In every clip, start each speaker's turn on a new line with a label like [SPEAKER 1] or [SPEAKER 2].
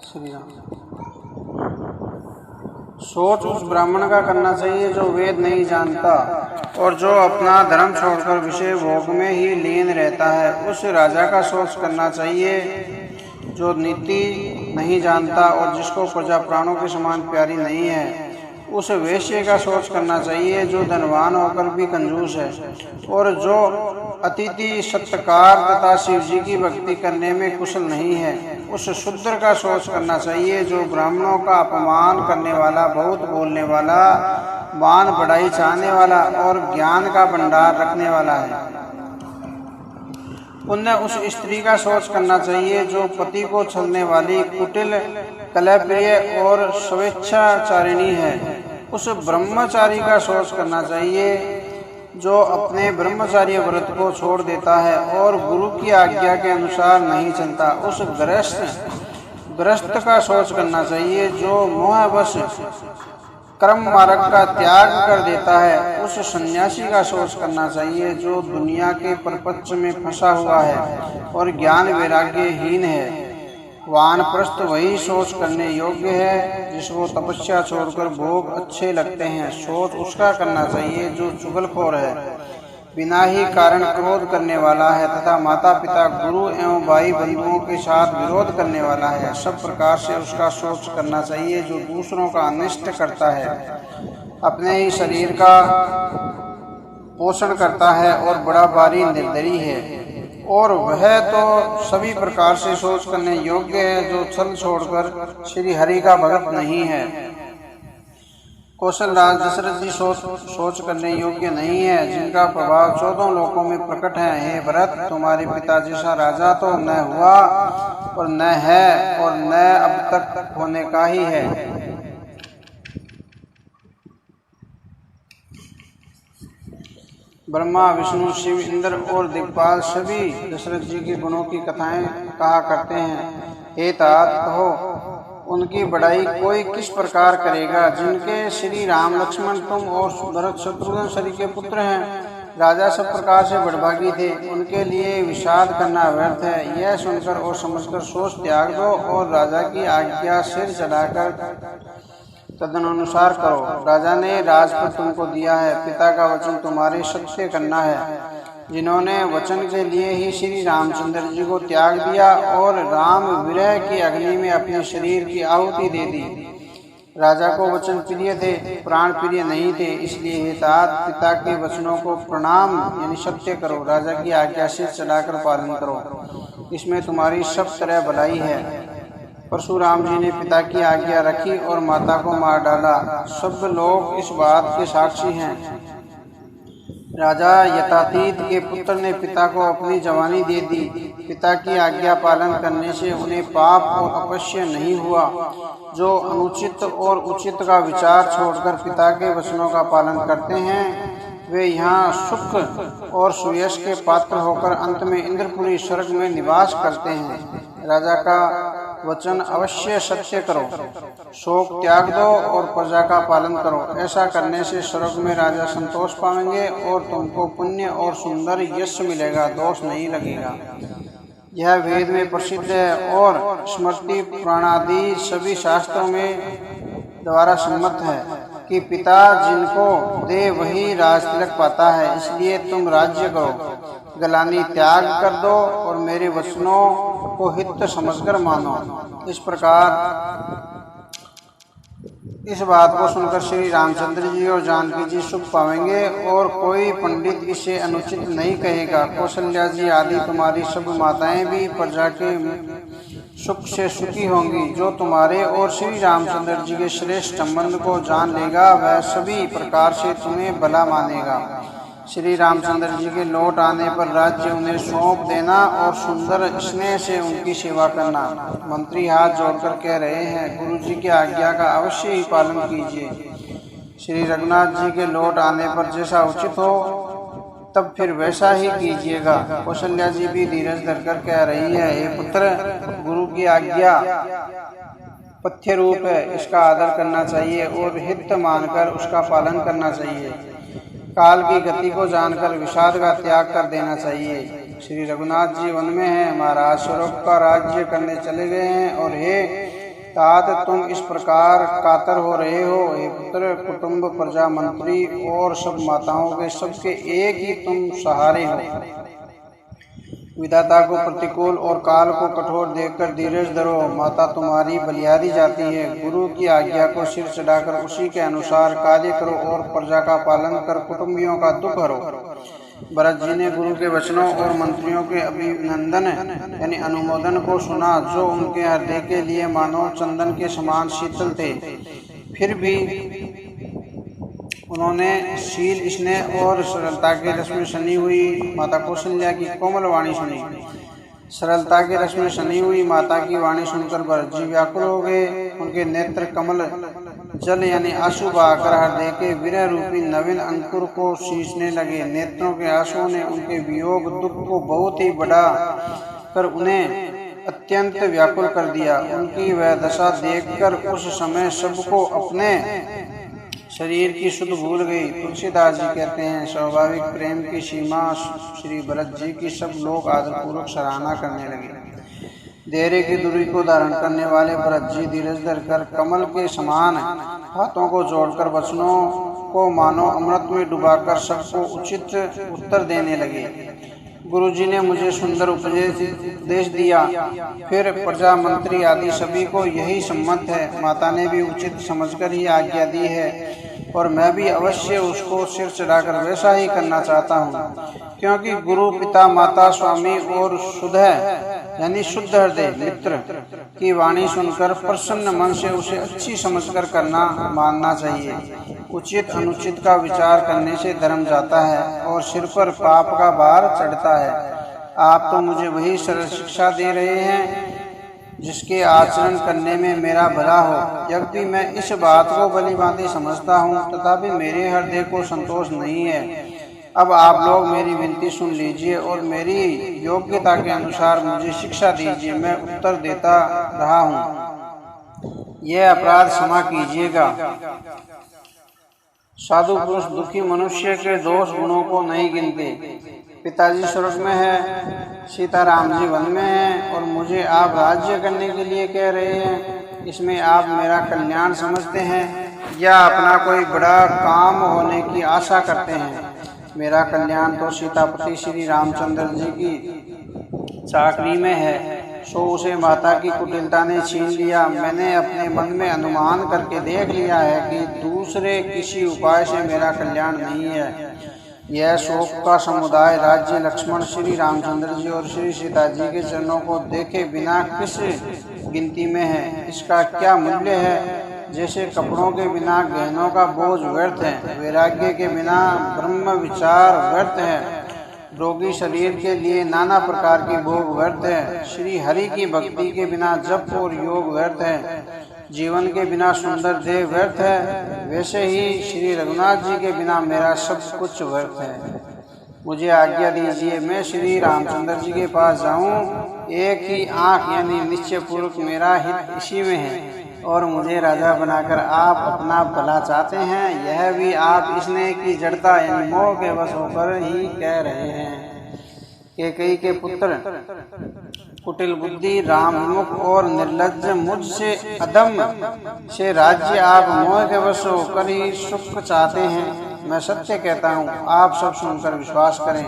[SPEAKER 1] श्री राम। सोच उस ब्राह्मण का करना चाहिए जो वेद नहीं जानता और जो अपना धर्म छोड़कर विषय भोग में ही लीन रहता है। उस राजा का सोच करना चाहिए जो नीति नहीं जानता और जिसको प्रजा प्राणों के समान प्यारी नहीं है। उस वेश्य का सोच करना चाहिए जो धनवान होकर भी कंजूस है और जो अतिथि सत्कार तथा शिव जी की भक्ति करने में कुशल नहीं है। उस शूद्र का सोच करना चाहिए जो ब्राह्मणों का अपमान करने वाला, बहुत बोलने वाला, मान बढ़ाई चाहने वाला और ज्ञान का भंडार रखने वाला है। पुण्य उस स्त्री का सोच करना चाहिए जो पति को छलने वाली, कुटिल, कलहप्रिय और स्वेच्छाचारिणी है। उस ब्रह्मचारी का सोच करना चाहिए जो अपने ब्रह्मचार्य व्रत को छोड़ देता है और गुरु की आज्ञा के अनुसार नहीं चलता। उस गृहस्थ का सोच करना चाहिए जो मोहवश कर्म मार्ग का त्याग कर देता है। उस सन्यासी का सोच करना चाहिए जो दुनिया के प्रपंच में फंसा हुआ है और ज्ञान वैराग्यहीन है। वानप्रस्थ वही सोच करने योग्य है जिसको तपस्या छोड़कर भोग अच्छे लगते हैं। सोच उसका करना चाहिए जो चुगलखोर है, बिना ही कारण क्रोध करने वाला है तथा माता पिता, गुरु एवं भाई बंधुओं के साथ विरोध करने वाला है। सब प्रकार से उसका सोच करना चाहिए जो दूसरों का अनिष्ट करता है, अपने ही शरीर का पोषण करता है और बड़ा भारी निर्दयी है। और वह तो सभी प्रकार से सोच करने योग्य है जो छल छोड़कर श्री हरि का भक्त नहीं है। कौशल राज दशरथ जी सोच करने योग्य नहीं है जिनका प्रभाव 14 लोकों में प्रकट है। हे भरत, तुम्हारे पिता जैसा राजा तो न हुआ और न है और न अब तक होने का ही है। ब्रह्मा, विष्णु, शिव, इंद्र और दिक्पाल सभी दशरथ जी के गुणों की कथाएं कहा करते हैं। हे तात, कहो उनकी बढ़ाई कोई किस प्रकार करेगा जिनके श्री राम, लक्ष्मण, तुम और भरत शत्रुघ्न शरी के पुत्र हैं। राजा सब प्रकार से बड़भागी थे, उनके लिए विषाद करना व्यर्थ है। यह सुनकर और समझकर सोच त्याग दो और राजा की आज्ञा सिर चढ़ाकर तदनुसार करो। राजा ने राजपद तुमको दिया है, पिता का वचन तुम्हारे सत्य करना है। जिन्होंने वचन के लिए ही श्री रामचंद्र जी को त्याग दिया और राम विरह की अग्नि में अपने शरीर की आहुति दे दी। राजा को वचन प्रिय थे, प्राण प्रिय नहीं थे, इसलिए हे तात, पिता के वचनों को प्रणाम यानी सत्य करो। राजा की आज्ञा से चलाकर पालन करो, इसमें तुम्हारी सब तरह भलाई है। परशुराम जी ने पिता की आज्ञा रखी और माता को मार डाला। सब लोग इस बात के साक्षी हैं। राजा यतातीत के पुत्र ने पिता को अपनी जवानी दे दी। पिता की आज्ञा पालन करने से उन्हें पाप और अपश्य नहीं हुआ। जो अनुचित और उचित का विचार छोड़कर पिता के वचनों का पालन करते हैं वे यहाँ सुख और सुयश के पात्र होकर अंत में इंद्रपुरी स्वर्ग में निवास करते हैं। राजा का वचन अवश्य सत्य करो, शोक त्याग दो और प्रजा का पालन करो। ऐसा करने से स्वर्ग में राजा संतोष पाएंगे और तुमको पुण्य और सुंदर यश मिलेगा, दोष नहीं लगेगा। यह वेद में प्रसिद्ध है और स्मृति पुराणादि सभी शास्त्रों में द्वारा सम्मत है कि पिता जिनको दे वही राज तिलक पाता है। इसलिए तुम राज्य करो, गलानी त्याग कर दो और मेरे वचनों को हित समझकर मानो। इस प्रकार इस बात को सुनकर श्री रामचंद्र जी और जानकी जी सुख पाएंगे और कोई पंडित इसे अनुचित नहीं कहेगा। कौशल्या जी आदि तुम्हारी सब माताएं भी प्रजा के सुख से सुखी होंगी। जो तुम्हारे और श्री रामचंद्र जी के श्रेष्ठ संबंध को जान लेगा वह सभी प्रकार से तुम्हें भला मानेगा। श्री रामचंद्र जी के लौट आने पर राज्य उन्हें सौंप देना और सुंदर स्नेह से उनकी सेवा करना। मंत्री हाथ जोड़कर कह रहे हैं, गुरु जी की आज्ञा का अवश्य ही पालन कीजिए। श्री रघुनाथ जी के लौट आने पर जैसा उचित हो तब फिर वैसा ही कीजिएगा। कौशल्या जी भी धीरज धरकर कह रही है, हे पुत्र, गुरु की आज्ञा पथ्य रूप है, इसका आदर करना चाहिए और हित मानकर उसका पालन करना चाहिए। काल की गति को जानकर विषाद का त्याग कर देना चाहिए। श्री रघुनाथ जी वन में हैं, महाराज स्वरूप का राज्य करने चले गए हैं और हे तात तुम इस प्रकार कातर हो रहे हो, हे पुत्र, कुटुंब, प्रजा, मंत्री और सब माताओं के सबके एक ही तुम सहारे हो। विधाता को प्रतिकूल और काल को कठोर देखकर धीरज धरो। माता तुम्हारी बलिहारी जाती है। गुरु की आज्ञा को सिर चढ़ाकर उसी के अनुसार कार्य करो और प्रजा का पालन कर कुटुंबियों का दुख हरो। भरत जी ने गुरु के वचनों और मंत्रियों के अभिनंदन यानी अनुमोदन को सुना, जो उनके हृदय के लिए मानो चंदन के समान शीतल थे। फिर भी उन्होंने शील, स्नेह और सरलता के रस में सनी हुई माता कौशल्या की कोमल वाणी सुनी। सरलता के रस में सनी हुई माता की वाणी सुनकर भरत जी व्याकुल हो गए। उनके नेत्र कमल जल यानी आंसू बहाकर हृदय के विरह रूपी नवीन अंकुर को सींचने लगे। नेत्रों के आंसुओं ने उनके वियोग दुख को बहुत ही बढ़ा कर उन्हें अत्यंत व्याकुल कर दिया। उनकी वह दशा देखकर उस समय सबको अपने शरीर की सुध भूल गई। तुलसीदास जी कहते हैं, स्वाभाविक प्रेम की सीमा श्री भरत जी की सब लोग आदरपूर्वक सराहना करने लगे। धैर्य की दूरी को धारण करने वाले भरत जी धीरज धर कर कमल के समान हाथों को जोड़कर वचनों को मानो अमृत में डुबाकर सबको उचित उत्तर देने लगे। गुरु जी ने मुझे सुंदर उपदेश दिया, फिर प्रजा, मंत्री आदि सभी को यही सम्मत है। माता ने भी उचित समझकर ही आज्ञा दी है और मैं भी अवश्य उसको सिर चढ़ाकर वैसा ही करना चाहता हूँ, क्योंकि गुरु, पिता, माता, स्वामी और शुद्ध यानी शुद्ध हृदय मित्र की वाणी सुनकर प्रसन्न मन से उसे अच्छी समझकर करना मानना चाहिए। उचित अनुचित का विचार करने से धर्म जाता है और सिर पर पाप का भार चढ़ता है। आप तो मुझे वही सरल शिक्षा दे रहे हैं जिसके आचरण करने में मेरा भला हो। यद्यपि मैं इस बात को भली भांति समझता हूँ, तथापि मेरे हृदय को संतोष नहीं है। अब आप लोग मेरी विनती सुन लीजिए और मेरी योग्यता के अनुसार मुझे शिक्षा दीजिए। मैं उत्तर देता रहा हूँ, यह अपराध क्षमा कीजिएगा। साधु पुरुष दुखी मनुष्य के दोष गुणों को नहीं गिनते। पिताजी स्वर्ग में है, सीताराम जी वन में हैं और मुझे आप राज्य करने के लिए कह रहे हैं। इसमें आप मेरा कल्याण समझते हैं या अपना कोई बड़ा काम होने की आशा करते हैं? मेरा कल्याण तो सीतापति श्री रामचंद्र जी की चाकरी में है, सो उसे माता की कुटिलता ने छीन लिया। मैंने अपने मन में अनुमान करके देख लिया है कि दूसरे किसी उपाय से मेरा कल्याण नहीं है। यह शोक का समुदाय राज्य लक्ष्मण, श्री रामचंद्र जी और श्री सीता जी के चरणों को देखे बिना किस गिनती में है? इसका क्या मूल्य है? जैसे कपड़ों के बिना गहनों का बोझ व्यर्थ है, वैराग्य के बिना ब्रह्म विचार व्यर्थ है, रोगी शरीर के लिए नाना प्रकार की भोग व्यर्थ है, श्री हरि की भक्ति के बिना जप और योग व्यर्थ है, जीवन के बिना सुंदर देह व्यर्थ है, वैसे ही श्री रघुनाथ जी के बिना मेरा सब कुछ व्यर्थ है। मुझे आज्ञा दीजिए, मैं श्री रामचंद्र जी के पास जाऊं। एक ही आँख यानी निश्चय पूर्वक मेरा हित इसी में है और मुझे राजा बनाकर आप अपना भला चाहते हैं। यह भी आप स्नेह की जड़ता यानी मोह के वश होकर ही कह रहे हैं। कैकेयी के पुत्र, कुटिल बुद्धि, राम विमुख और निर्लज्ज, मुझसे अधम से राज्य आप मोह के वश होकर ही सुख चाहते हैं। मैं सत्य कहता हूँ, आप सब सुनकर विश्वास करें।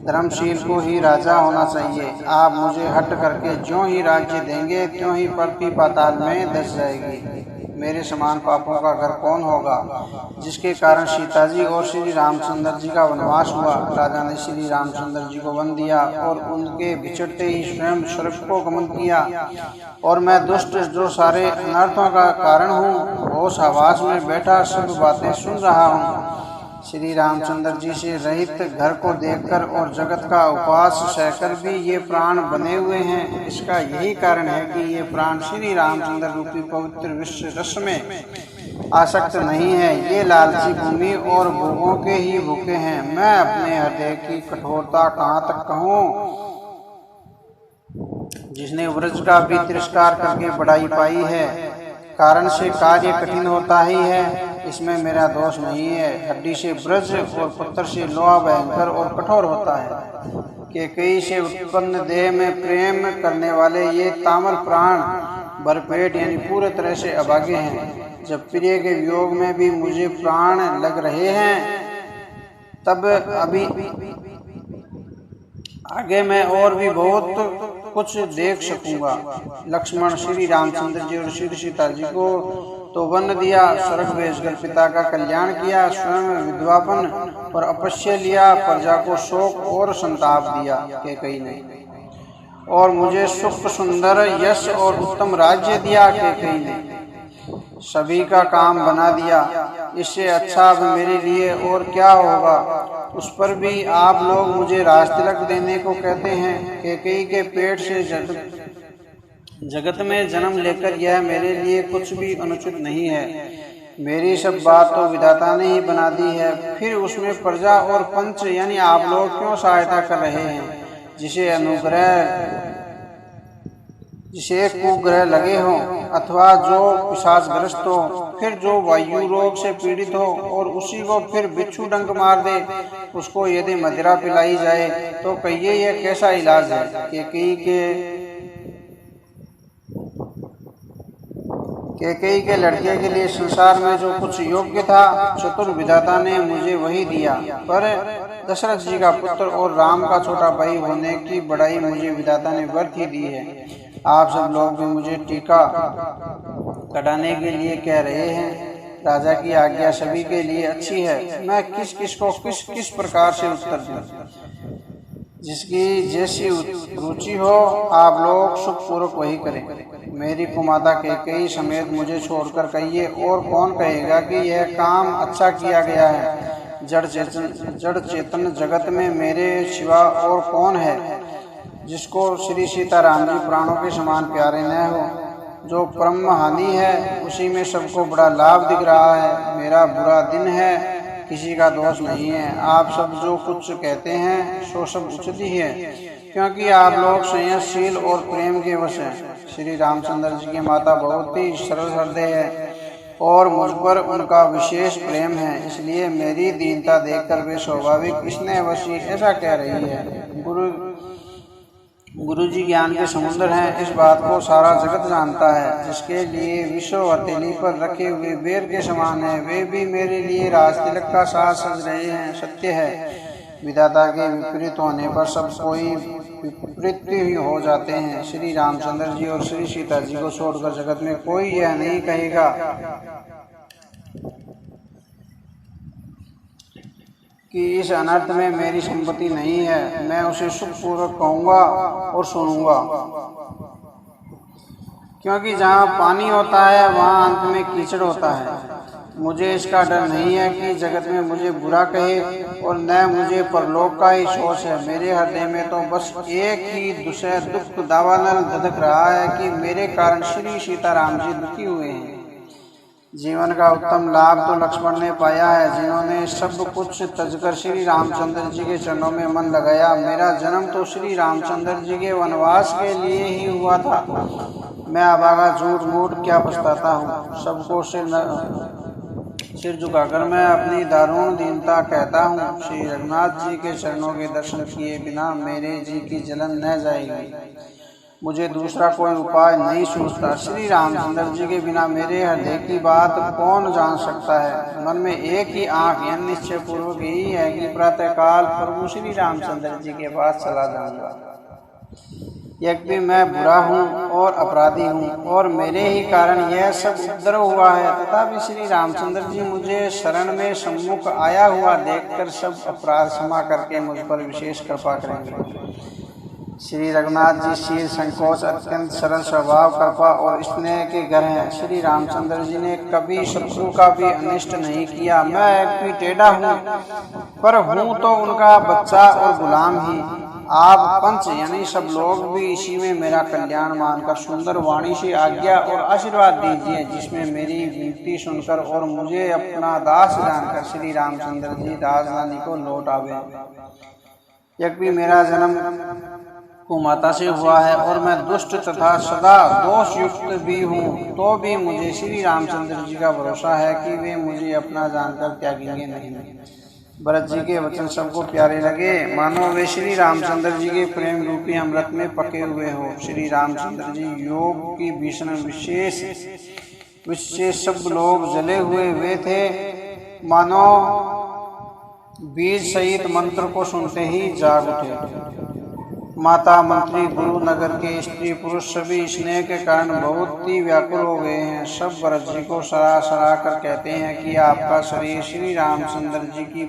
[SPEAKER 1] धर्मशील को ही राजा होना चाहिए। आप मुझे हट करके ज्यों ही राज्य देंगे त्यों ही पृथ्वी पाताल में धस जाएगी। मेरे समान पापों का घर कौन होगा? जिसके कारण सीता जी और श्री रामचंद्र जी का वनवास हुआ। राजा ने श्री रामचंद्र जी को वन दिया और उनके बिछड़ते ही स्वयं स्वर्ग को गमन किया। और मैं दुष्ट जो सारे अनर्थों का कारण हूँ, होश हवास में बैठा सब बातें सुन रहा हूँ। श्री रामचंद्र जी से रहित घर को देखकर और जगत का उपवास सहकर भी ये प्राण बने हुए हैं। इसका यही कारण है कि ये प्राण श्री रामचंद्र रूपी पवित्र विश्व रस में आसक्त नहीं है। ये लालची भूमि और भोगों के ही भूखे हैं। मैं अपने हृदय की कठोरता कहाँ तक कहूँ? जिसने व्रज का भी तिरस्कार करके बढ़ाई पाई है, कारण से कार्य कठिन होता ही है, इसमें मेरा दोष नहीं है। हड्डी से ब्रज और पत्थर से लोहा भयंकर और कठोर होता है। कैकेयी से उत्पन्न देह में प्रेम करने वाले ये तामर प्राण भरपेट यानी पूरे तरह से अभागे हैं। जब प्रिय के वियोग में भी मुझे प्राण लग रहे हैं, तब अभी आगे मैं और भी बहुत कुछ देख सकूंगा। लक्ष्मण श्री रामचंद्र जी और श्री सीता जी को तो वन दिया, स्वर्ग भेजकर पिता का कल्याण किया, स्वयं विधवापन और अपश्य लिया, प्रजा को शोक और संताप दिया कैकेयी ने, और मुझे सुख सुंदर यश और उत्तम राज्य दिया कैकेयी ने, सभी का काम बना दिया। इससे अच्छा अब मेरे लिए और क्या होगा। उस पर भी आप लोग मुझे राज तिलक देने को कहते हैं। कैकेयी के पेट से जगत में जन्म लेकर यह मेरे लिए कुछ भी अनुचित नहीं है। मेरी सब बात तो विधाता ने ही बना दी है, फिर उसमें प्रजा और पंच यानी आप लोग क्यों सहायता कर रहे हैं। जिसे कुग्रह लगे हों अथवा जो पिशाचग्रस्त हो, फिर जो वायु रोग से पीड़ित हो और उसी को फिर बिच्छू डंक मार दे, उसको यदि मदिरा पिलाई जाए तो कहिए यह कैसा इलाज है। कैकेयी के लड़के के लिए संसार में जो कुछ योग्य था, चतुर विधाता ने मुझे वही दिया, पर दशरथ जी का पुत्र और राम का छोटा भाई होने की बड़ाई मुझे विधाता ने व्यर्थ ही दी है। आप सब लोग भी मुझे टीका कटाने के लिए कह रहे हैं। राजा की आज्ञा सभी के लिए अच्छी है, मैं किस किस को किस किस प्रकार से उत्तर दूं। जिसकी जैसी रुचि हो आप लोग सुखपूर्वक वही करें। मेरी कुमाता कैकेयी समेत मुझे छोड़कर कहिए, और कौन कहेगा कि यह काम अच्छा किया गया है। जड़ चेतन जगत में मेरे सिवा और कौन है जिसको श्री सीताराम जी प्राणों के समान प्यारे न हो। जो परम हानि है उसी में सबको बड़ा लाभ दिख रहा है। मेरा बुरा दिन है, किसी का दोष नहीं है। आप सब जो कुछ कहते हैं सो सब उचित ही है, क्योंकि आप लोग संयमशील और प्रेम के वश हैं। श्री रामचंद्र जी की माता बहुत ही सरल हृदय है और मुझ पर उनका विशेष प्रेम है, इसलिए मेरी दीनता देखकर वे स्वाभाविक स्नेहवशी ऐसा कह रही है। गुरु जी ज्ञान के समुद्र हैं, इस बात को सारा जगत जानता है। जिसके लिए विश्व हथेली पर रखे हुए बेर के समान है, वे भी मेरे लिए राज तिलक का साज सज रहे हैं। सत्य है, विधाता के विपरीत होने पर सब कोई विपरीत ही हो जाते हैं। श्री रामचंद्र जी और श्री सीता जी को छोड़कर जगत में कोई यह नहीं कहेगा कि इस अनर्थ में मेरी संपत्ति नहीं है। मैं उसे सुखपूर्वक कहूँगा और सुनूंगा, क्योंकि जहाँ पानी होता है वहाँ अंत में कीचड़ होता है। मुझे इसका डर नहीं है कि जगत में मुझे बुरा कहे, और न मुझे परलोक का ही सोच है। मेरे हृदय में तो बस एक ही दूसरे दुख दावानल धधक रहा है कि मेरे कारण श्री सीताराम जी दुखी हुए हैं। जीवन का उत्तम लाभ तो लक्ष्मण ने पाया है, जिन्होंने सब कुछ तजकर श्री रामचंद्र जी के चरणों में मन लगाया। मेरा जन्म तो श्री रामचंद्र जी के वनवास के लिए ही हुआ था। मैं अभागा झूठ मूठ क्या पछताता हूँ। सबको सिर झुकाकर मैं अपनी दारुण दीनता कहता हूँ। श्री रघुनाथ जी के चरणों के दर्शन किए बिना मेरे जी की जलन न जाएगी। मुझे दूसरा कोई उपाय नहीं सूझता। श्री रामचंद्र जी के बिना मेरे हृदय की बात कौन जान सकता है। मन में एक ही आंख यह निश्चय पूर्वक यही है कि प्रातःकाल प्रभु श्री रामचंद्र जी के पास चला जाऊंगा। यद्यपि मैं बुरा हूँ और अपराधी हूँ और मेरे ही कारण यह सब उपद्रव हुआ है, तथापि श्री रामचंद्र जी मुझे शरण में सम्मुख आया हुआ देखकर सब अपराध क्षमा करके मुझ पर विशेष कृपा करेंगे। श्री रघुनाथ जी शील संकोच अत्यंत सरल स्वभाव कृपा और स्नेह के घर हैं। श्री रामचंद्र जी ने कभी शत्रु का भी अनिष्ट नहीं किया। मैं एक भी टेढ़ा हूँ, पर हूँ तो उनका बच्चा और गुलाम ही। आप पंच यानी सब लोग भी इसी में मेरा कल्याण मानकर सुंदर वाणी से आज्ञा और आशीर्वाद दीजिए, जिसमें मेरी विनती सुनकर और मुझे अपना दास जानकर श्री रामचंद्र जी राजधानी को लौट आवे। यद्यपि मेरा जन्म कुमाता से हुआ है और मैं दुष्ट तथा सदा दोष युक्त भी हूँ, तो भी मुझे श्री रामचंद्र जी का भरोसा है कि वे मुझे अपना जानकर त्यागेंगे नहीं। भरत जी के वचन सबको प्यारे लगे, मानो वे श्री रामचंद्र जी के प्रेम रूपी अमृत में पके हुए हो। श्री रामचंद्र जी योग की भीषण विशेष सब लोग जले हुए थे, मानो बीज सहित मंत्र को सुनते ही जाग उठे। माता, मंत्री, गुरु, नगर के स्त्री पुरुष सभी स्नेह के कारण बहुत ही व्याकुल हो गए हैं। सब भरत जी को सराह सराह कर कहते हैं कि आपका शरीर श्री रामचंद्र जी की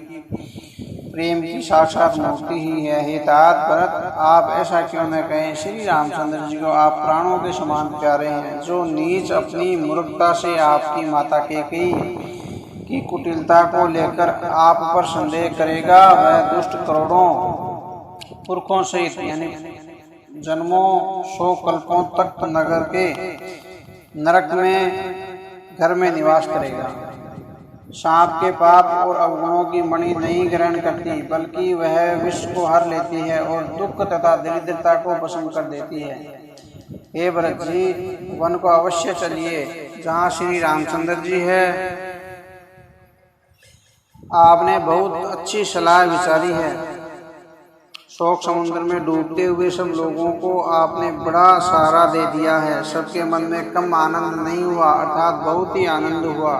[SPEAKER 1] प्रेम की साक्षात मूर्ति ही है। हे तात भरत, आप ऐसा क्यों न कहें? श्री रामचंद्र जी को आप प्राणों के समान प्यारे हैं। जो नीच अपनी मूर्खता से आपकी माता कैकेयी की कुटिलता को लेकर आप पर संदेह करेगा, वह दुष्ट करोड़ों पुरखों सहित यानी जन्मों 100 कल्पों तक नगर के नरक में घर में निवास करेगा। सांप के पाप और अवगुणों की मणि नहीं ग्रहण करती, बल्कि वह विष को हर लेती है और दुख तथा दरिद्रता को भस्म कर देती है। हे भरत जी, वन को अवश्य चलिए जहाँ श्री रामचंद्र जी है। आपने बहुत अच्छी सलाह विचारी है। शोक समुद्र में डूबते हुए सब लोगों को आपने बड़ा सहारा दे दिया है। सबके मन में कम आनंद नहीं हुआ, अर्थात बहुत ही आनंद हुआ।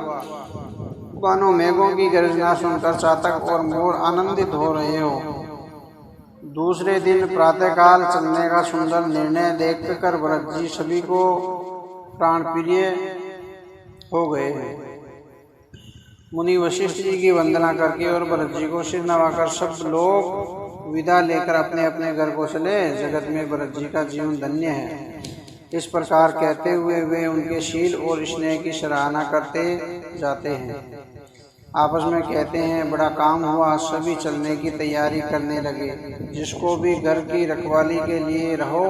[SPEAKER 1] मानो मेघों की गर्जना सुनकर चातक और मोर आनंदित हो रहे हो। दूसरे दिन प्रातःकाल चलने का सुंदर निर्णय देखकर भरत जी सभी को प्राणप्रिय हो गए हैं। मुनि वशिष्ठ जी की वंदना करके और भरत जी को सिर नवाकर सब लोग विदा लेकर अपने अपने घर को चले। जगत में भरत जी का जीवन धन्य है। इस प्रकार कहते हुए वे उनके शील और स्नेह की सराहना करते जाते हैं। आपस में कहते हैं, बड़ा काम हुआ। सभी चलने की तैयारी करने लगे। जिसको भी घर की रखवाली के लिए रहो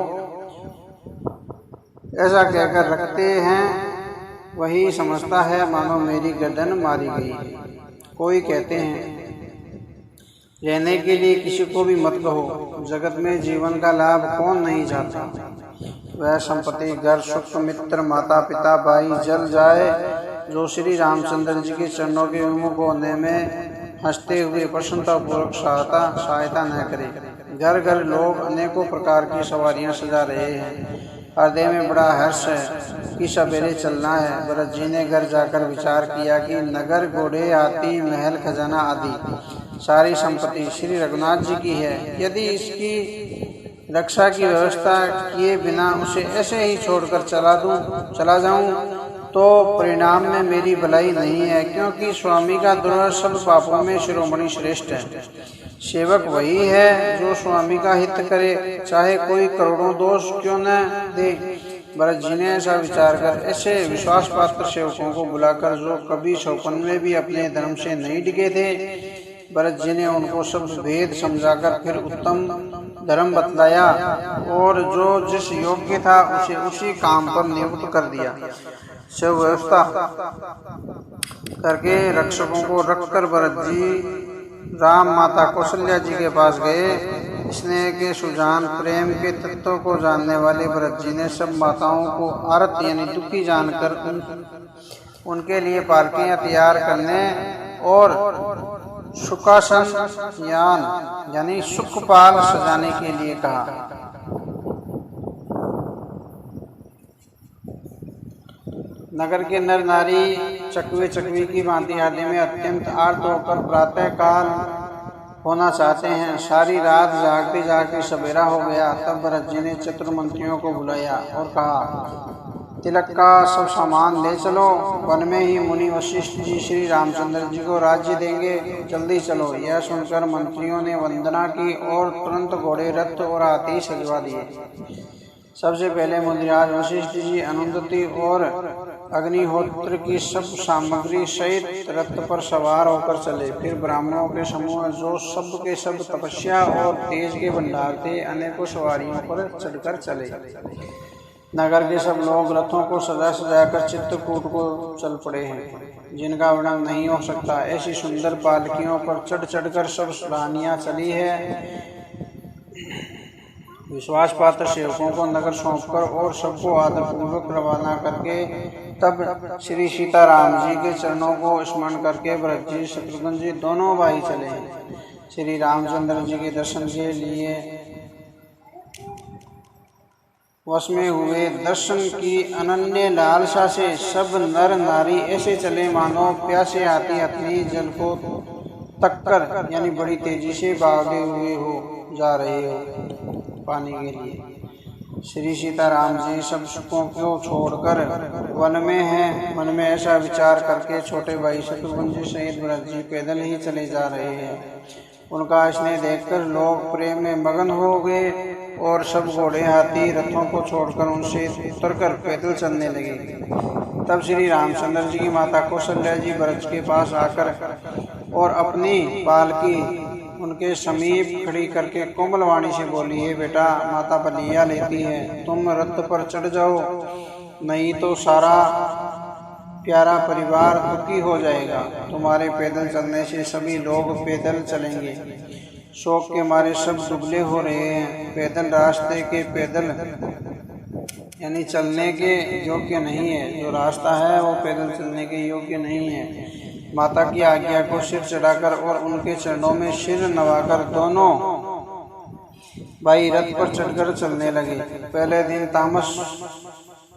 [SPEAKER 1] ऐसा कहकर रखते हैं, वही समझता है मानो मेरी गर्दन मारी गई। कोई कहते हैं, रहने के लिए किसी को भी मत कहो। जगत में जीवन का लाभ कौन नहीं चाहता। वह संपत्ति, घर, सुख, मित्र, माता पिता, भाई जल जाए, जो श्री रामचंद्र जी के चरणों के उन्मुख होने में हंसते हुए प्रसन्नतापूर्वक सहायता न करे। घर घर लोग अनेकों प्रकार की सवारियां सजा रहे हैं। हृदय में बड़ा हर्ष है कि सवेरे चलना है। भरत जी ने घर जाकर विचार किया कि नगर, घोड़े, हाथी, महल, खजाना आदि सारी संपत्ति श्री रघुनाथ जी की है। यदि इसकी रक्षा की व्यवस्था किए बिना उसे ऐसे ही छोड़कर चला जाऊं तो परिणाम में मेरी भलाई नहीं है, क्योंकि स्वामी का द्रोह सब पापों में शिरोमणि श्रेष्ठ है। सेवक वही है जो स्वामी का हित करे, चाहे कोई करोड़ों दोष क्यों न दे। भरत जी ने ऐसा विचार कर ऐसे विश्वास पात्र सेवकों को बुलाकर, जो कभी शौकन में भी अपने धर्म से नहीं डिगे थे, भरत जी ने उनको सब भेद समझाकर फिर उत्तम धर्म बतलाया और जो जिस योग्य था उसे उसी काम पर नियुक्त कर दिया। सब व्यवस्था करके रक्षकों को रखकर भरत जी राम माता कौशल्या जी के पास गए। स्नेह के सुजान, प्रेम के तत्वों को जानने वाले भरत जी ने सब माताओं को आरत यानी दुखी जानकर उनके लिए पालकियां तैयार करने और सुखासन यानी सुखपाल सजाने के लिए कहा। नगर के नर नारी चकवे चकवी की भांति आदि में अत्यंत आर्त होकर प्रातः काल होना चाहते हैं। सारी रात जागते जागते सवेरा हो गया। तब भरत जी ने चतुर मंत्रियों को बुलाया और कहा, तिलक का सब सामान ले चलो। वन में ही मुनि वशिष्ठ जी श्री रामचंद्र जी को राज्य देंगे, जल्दी चलो। यह सुनकर मंत्रियों ने वंदना की और तुरंत घोड़े, रथ और हाथी सजवा दिए। सबसे पहले मुनिराज वशिष्ठ जी अनुदति और अग्निहोत्र की सब सामग्री सहित रथ पर सवार होकर चले। फिर ब्राह्मणों के समूह, जो सब के सब तपस्या और तेज के भंडार थे, अनेकों सवारियों पर चढ़कर चले। नगर के सब लोग रथों को सजाकर चित्रकूट को चल पड़े हैं, जिनका वर्णन नहीं हो सकता। ऐसी सुंदर पालकियों पर चढ़ चढ़कर सब रानियां चली है। विश्वास पात्र सेवकों को नगर सौंपकर और सबको आदरपूर्वक रवाना करके तब श्री सीताराम जी के चरणों को स्मरण करके भरत जी शत्रुघ्न जी दोनों भाई चले हैं। श्री रामचंद्र जी के दर्शन के लिए वश में हुए। दर्शन की अनन्य लालसा से सब नर नारी ऐसे चले मानो प्यासे हाथी अपनी जल को तककर यानी बड़ी तेजी से भागे हुए हो जा रहे हो पानी के लिए। श्री सीताराम जी सब सुखों को छोड़कर वन में हैं। मन में ऐसा विचार करके छोटे भाई शत्रुघ्न जी सहित भरत जी पैदल ही चले जा रहे हैं। उनका स्नेह देखकर लोग प्रेम में मगन हो गए और सब घोड़े हाथी रथों को छोड़कर उनसे उतरकर पैदल चलने लगे। तब श्री रामचंद्र जी की माता कौशल्या जी भरत के पास आकर और अपनी पालकी उनके समीप खड़ी करके कोमल वाणी से बोली, है बेटा, माता बलिया लेती है, तुम रथ पर चढ़ जाओ, नहीं तो सारा प्यारा परिवार दुखी हो जाएगा। तुम्हारे पैदल चलने से सभी लोग पैदल चलेंगे। शोक के मारे सब दुबले हो रहे हैं। पैदल रास्ते के पैदल यानी चलने के योग्य नहीं है। जो रास्ता है वो पैदल चलने के योग्य नहीं है। माता की आज्ञा को सिर चढ़ाकर और उनके चरणों में सिर नवाकर दोनों भाई रथ पर चढ़कर चलने लगे। पहले दिन तामस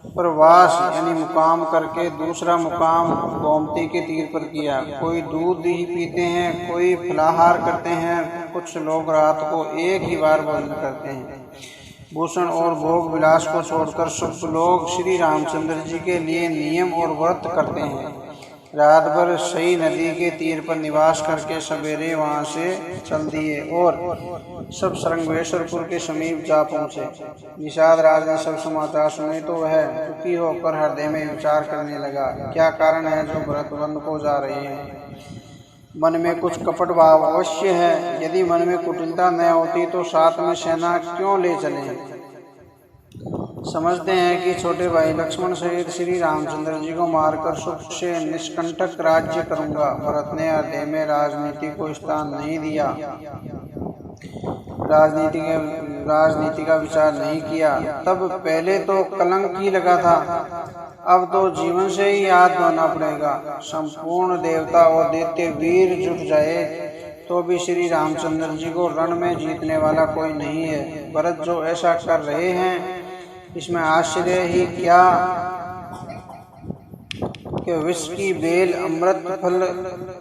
[SPEAKER 1] पर वास यानी मुकाम करके दूसरा मुकाम गोमती के तीर पर किया। कोई दूध ही पीते हैं, कोई फलाहार करते हैं, कुछ लोग रात को एक ही बार भोजन करते हैं। भूषण और भोग विलास को छोड़कर सब लोग श्री रामचंद्र जी के लिए नियम और व्रत करते हैं। रात भर सई नदी के तीर पर निवास करके सवेरे वहां से चल दिए और सब श्रृंगेश्वरपुर के समीप जा पहुंचे। निषाद राज ने सब समाचार सुने तो वह दुखी होकर हृदय में विचार करने लगा, क्या कारण है जो भरत वन को जा रहे हैं। मन में कुछ कपट भाव अवश्य है। यदि मन में कुटिलता न होती तो साथ में सेना क्यों ले चले। समझते हैं कि छोटे भाई लक्ष्मण सहित श्री रामचंद्र जी को मारकर सुख से निष्कंटक राज्य करूंगा। भरत ने हृदय में राजनीति को स्थान नहीं दिया, राजनीति का विचार नहीं किया। तब पहले तो कलंक ही लगा था, अब तो जीवन से ही हाथ धोना पड़ेगा। संपूर्ण देवता और दैत्य वीर जुट जाए तो भी श्री रामचंद्र जी को रण में जीतने वाला कोई नहीं है। भरत जो ऐसा कर रहे हैं इसमें आश्चर्य ही क्या कि विष की बेल अमृत फल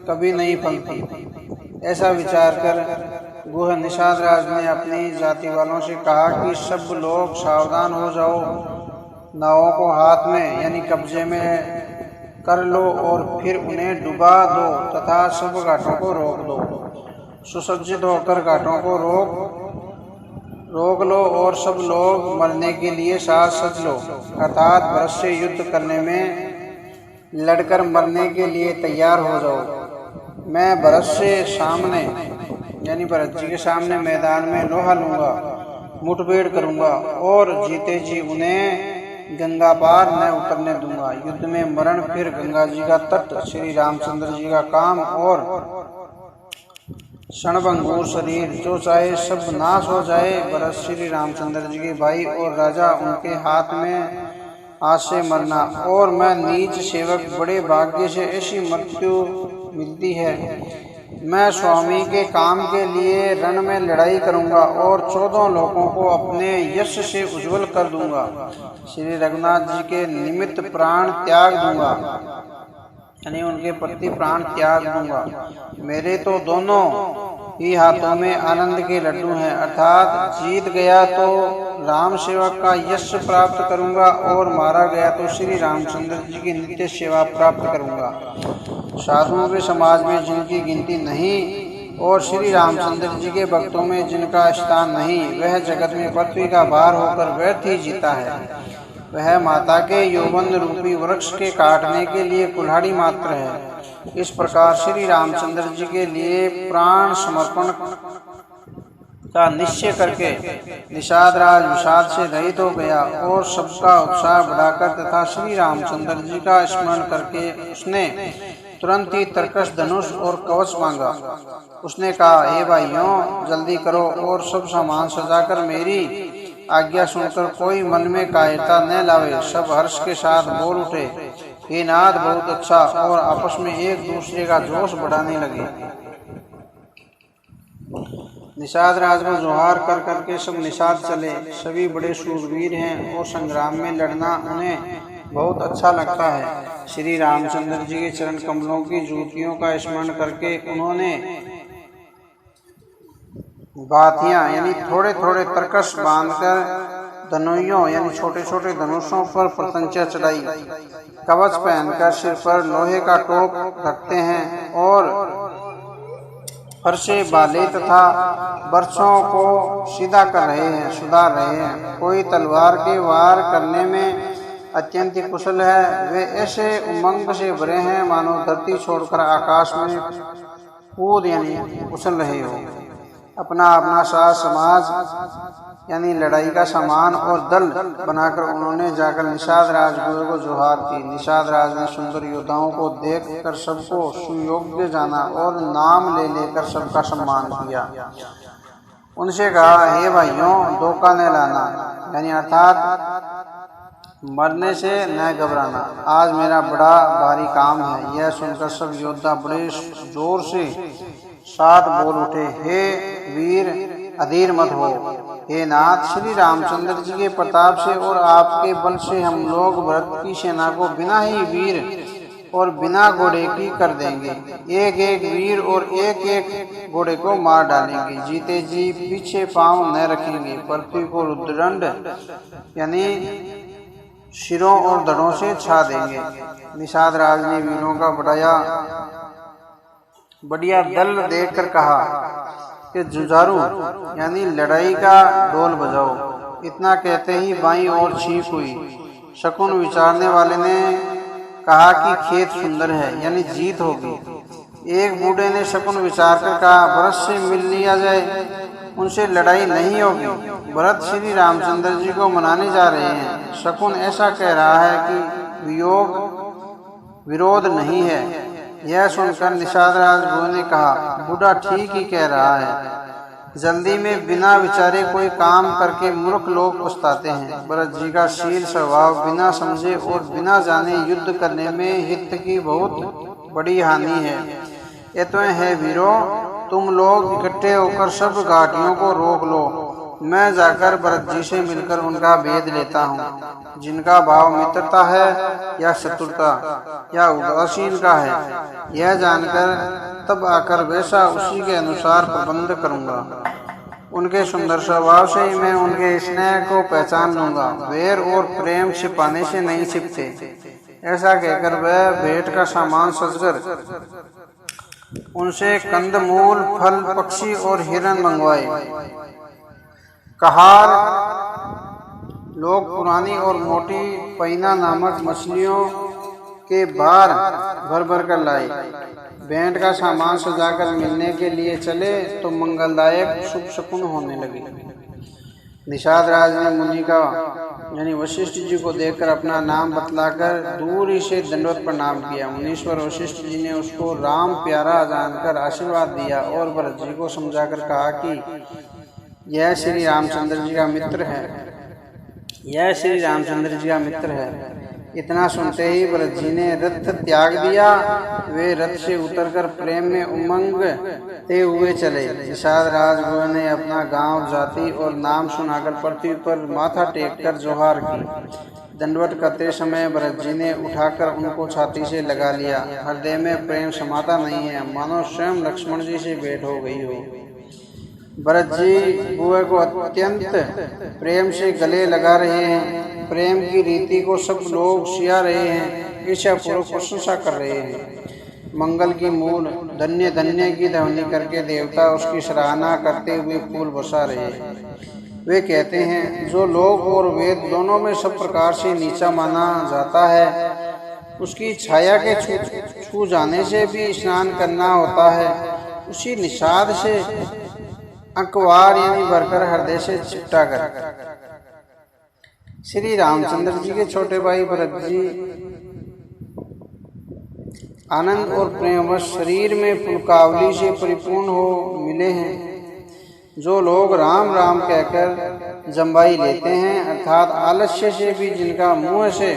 [SPEAKER 1] कभी नहीं फलती। ऐसा विचार कर गुह निषाद राज ने अपनी जाति वालों से कहा कि सब लोग सावधान हो जाओ, नावों को हाथ में यानी कब्जे में कर लो और फिर उन्हें डुबा दो तथा सब घाटों को रोक दो। सुसज्जित होकर घाटों को रोक लो और सब लोग मरने के लिए साथ सज लो, अर्थात भरत से युद्ध करने में लड़कर मरने के लिए तैयार हो जाओ। मैं भरत से सामने यानी भरत जी के सामने मैदान में लोहा लूंगा, मुठभेड़ करूंगा और जीते जी उन्हें गंगा पार न उतरने दूंगा। युद्ध में मरण, फिर गंगा जी का तट, श्री रामचंद्र जी का काम और क्षणभंगुर शरीर, जो चाहे सब नाश हो जाए। भरत श्री रामचंद्र जी के भाई और राजा, उनके हाथ में आज से मरना और मैं नीच सेवक बड़े भाग्य से ऐसी मृत्यु मिलती है। मैं स्वामी के काम के लिए रण में लड़ाई करूंगा और 14 लोगों को अपने यश से उज्जवल कर दूंगा। श्री रघुनाथ जी के निमित्त प्राण त्याग दूंगा यानी उनके प्रति प्राण त्याग दूंगा। मेरे तो दोनों ही हाथों में आनंद के लड्डू हैं, अर्थात जीत गया तो राम सेवक का यश प्राप्त करूंगा और मारा गया तो श्री रामचंद्र जी की नित्य सेवा प्राप्त करूंगा। साधुओं के समाज में जिनकी गिनती नहीं और श्री रामचंद्र जी के भक्तों में जिनका स्थान नहीं, वह जगत में पृथ्वी का भार होकर व्यर्थ ही जीता है। वह माता के यौवन रूपी वृक्ष के काटने के लिए कुल्हाड़ी मात्र है। इस प्रकार श्री रामचंद्र जी के लिए प्राण समर्पण का निश्चय करके निषाद राज विषाद से रहित हो गया और सबका उत्साह बढ़ाकर तथा श्री रामचंद्र जी का स्मरण करके उसने तुरंत ही तरकश, धनुष और कवच मांगा। उसने कहा, हे भाइयों, जल्दी करो और सब सामान सजाकर मेरी आज्ञा सुनकर कोई मन में कायरता न लावे। सब हर्ष के साथ बोल उठे, हे नाथ बहुत अच्छा, और आपस में एक दूसरे का जोश बढ़ाने लगे। निषाद राज को जोहार कर करके सब निषाद चले। सभी बड़े शूरवीर हैं और संग्राम में लड़ना उन्हें बहुत अच्छा लगता है। श्री रामचंद्र जी के चरण कमलों की जूतियों का स्मरण करके उन्होंने बातियां यानी थोड़े थोड़े तरकश बांधकर धनुइयों यानी छोटे छोटे धनुषों पर प्रतंचा चढ़ाई। कवच पहनकर सिर पर लोहे का टोप रखते हैं और फरसे बाले तथा बरछों को सीधा कर रहे हैं, सुधार रहे हैं। कोई तलवार के वार करने में अत्यंत कुशल है। वे ऐसे उमंग से भरे हैं मानो धरती छोड़कर आकाश में कूद यानी उछल रहे हो। अपना अपना साज समाज यानी लड़ाई का सामान और दल बनाकर उन्होंने जाकर निषाद राजगुरु को जोहार की। निषाद राज ने सुंदर योद्धाओं को देख कर सबको सुयोग्य जाना और नाम ले लेकर सबका सम्मान किया। उनसे कहा, हे भाइयों, धोखा न लाना यानी अर्थात मरने से न घबराना। आज मेरा बड़ा भारी काम है। यह सुनकर सब योद्धा बड़े जोर से साथ बोल उठे, हे वीर अधीर मत हो। हे नाथ, श्री रामचंद्र जी के प्रताप से और आपके बल से हम लोग भरत की सेना को बिना ही वीर और बिना घोड़े की कर देंगे। एक एक वीर और एक एक घोड़े को मार डालेंगे। जीते जी पीछे पांव न रखेंगे। पृथ्वी को रुद्रदंड यानी सिरों और धड़ों से छा देंगे। निषाद राज ने वीरों का बढ़िया दल देखकर कहा कि जुझारू यानी लड़ाई का ढोल बजाओ। इतना कहते ही बाईं ओर छींक हुई। शकुन विचारने वाले ने कहा कि खेत सुंदर है यानी जीत होगी। एक बूढ़े ने शकुन विचार कर कहा, भरत से मिल लिया जाए, उनसे लड़ाई नहीं होगी। भरत श्री रामचंद्र जी को मनाने जा रहे हैं। शकुन ऐसा कह रहा है कि विरोध नहीं है। यह सुनकर निषाद राजगुरु ने कहा, बूढ़ा ठीक ही कह रहा है। जल्दी में बिना विचारे कोई काम करके मूर्ख लोग पछताते हैं। भरत जी का शील स्वभाव बिना समझे और बिना जाने युद्ध करने में हित की बहुत बड़ी हानि है। ये तो है वीरों, तुम लोग इकट्ठे होकर सब घाटियों को रोक लो। मैं जाकर भरत जी से मिलकर उनका भेद लेता हूँ। जिनका भाव मित्रता है या शत्रुता या उदासीन का है, यह जानकर तब आकर वैसा उसी के अनुसार प्रबंध करूँगा। उनके सुंदर स्वभाव से ही मैं उनके स्नेह को पहचान लूँगा। वैर और प्रेम छिपाने से नहीं छिपते। ऐसा कहकर वह भेंट का सामान सजकर उनसे कंदमूल, फल, पक्षी और हिरण मंगवाए। कहार लोग पुरानी और मोटी पैना नामक मछलियों के बार भर भर कर लाए। भेंट का सामान सजाकर मिलने के लिए चले तो मंगलदायक शुभ शकुन होने लगे। निषाद राज ने मुनि का यानी वशिष्ठ जी को देखकर अपना नाम बतलाकर दूर ही से दंडवत प्रणाम किया। मुनीश्वर वशिष्ठ जी ने उसको राम प्यारा जानकर आशीर्वाद दिया और भरत जी को समझाकर कहा कि यह श्री रामचंद्र जी का मित्र है। यह श्री रामचंद्र जी का मित्र है। इतना सुनते ही भरत जी ने रथ त्याग दिया। वे रथ से उतरकर प्रेम में उमंगते हुए चले। निषाद राजगुरु ने अपना गांव, जाति और नाम सुनाकर पृथ्वी पर माथा टेककर जोहार की। दंडवत करते समय भरत जी ने उठाकर उनको छाती से लगा लिया। हृदय में प्रेम समाता नहीं है, मानो स्वयं लक्ष्मण जी से भेंट हो गई हो। भरत जी बुए को अत्यंत प्रेम से गले लगा रहे हैं। प्रेम की रीति को सब लोग सिया रहे हैं, ईर्ष्यापूर्वक प्रशंसा कर रहे हैं। मंगल की मूल धन्य धन्य की ध्वनि करके देवता उसकी सराहना करते हुए फूल बरसा रहे हैं। वे कहते हैं, जो लोग और वेद दोनों में सब प्रकार से नीचा माना जाता है, उसकी छाया के छू जाने से भी स्नान करना होता है। उसी निषाद से अंकवार यानी भरकर हृदय से चिपटा कर। श्री रामचंद्र जी के छोटे भाई भरत जी आनंद और प्रेमवश शरीर में पुलकावली से परिपूर्ण हो मिले हैं। जो लोग राम राम कहकर जम्बाई लेते हैं, अर्थात आलस्य से भी जिनका मुंह से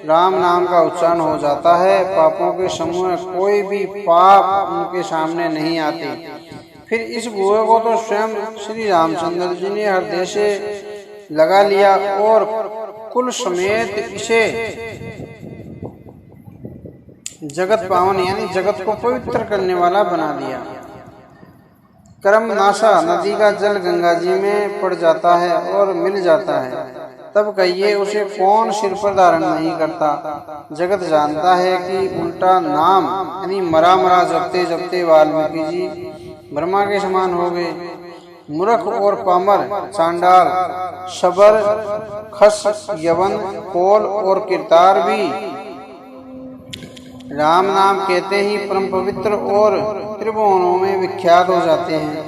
[SPEAKER 1] राम नाम का उच्चारण हो जाता है, पापों के समूह कोई भी पाप उनके सामने नहीं आते। फिर इस बुए को तो स्वयं श्री रामचंद्र जी ने हृदय से लगा लिया और कुल समेत इसे जगत पावन यानी जगत को पवित्र करने वाला बना दिया। कर्मनाशा नदी का जल गंगा जी में पड़ जाता है और मिल जाता है, तब कहिए उसे कौन सिर पर धारण नहीं करता। जगत जानता है कि उल्टा नाम यानी मरा मरा जपते जपते वाल्मीकि जी ब्रह्मा के समान हो गए। मूर्ख और पामर, चांडाल, शबर, खस, यवन, कोल और किरतार भी राम नाम कहते ही परम पवित्र और त्रिभुवनों में विख्यात हो जाते हैं।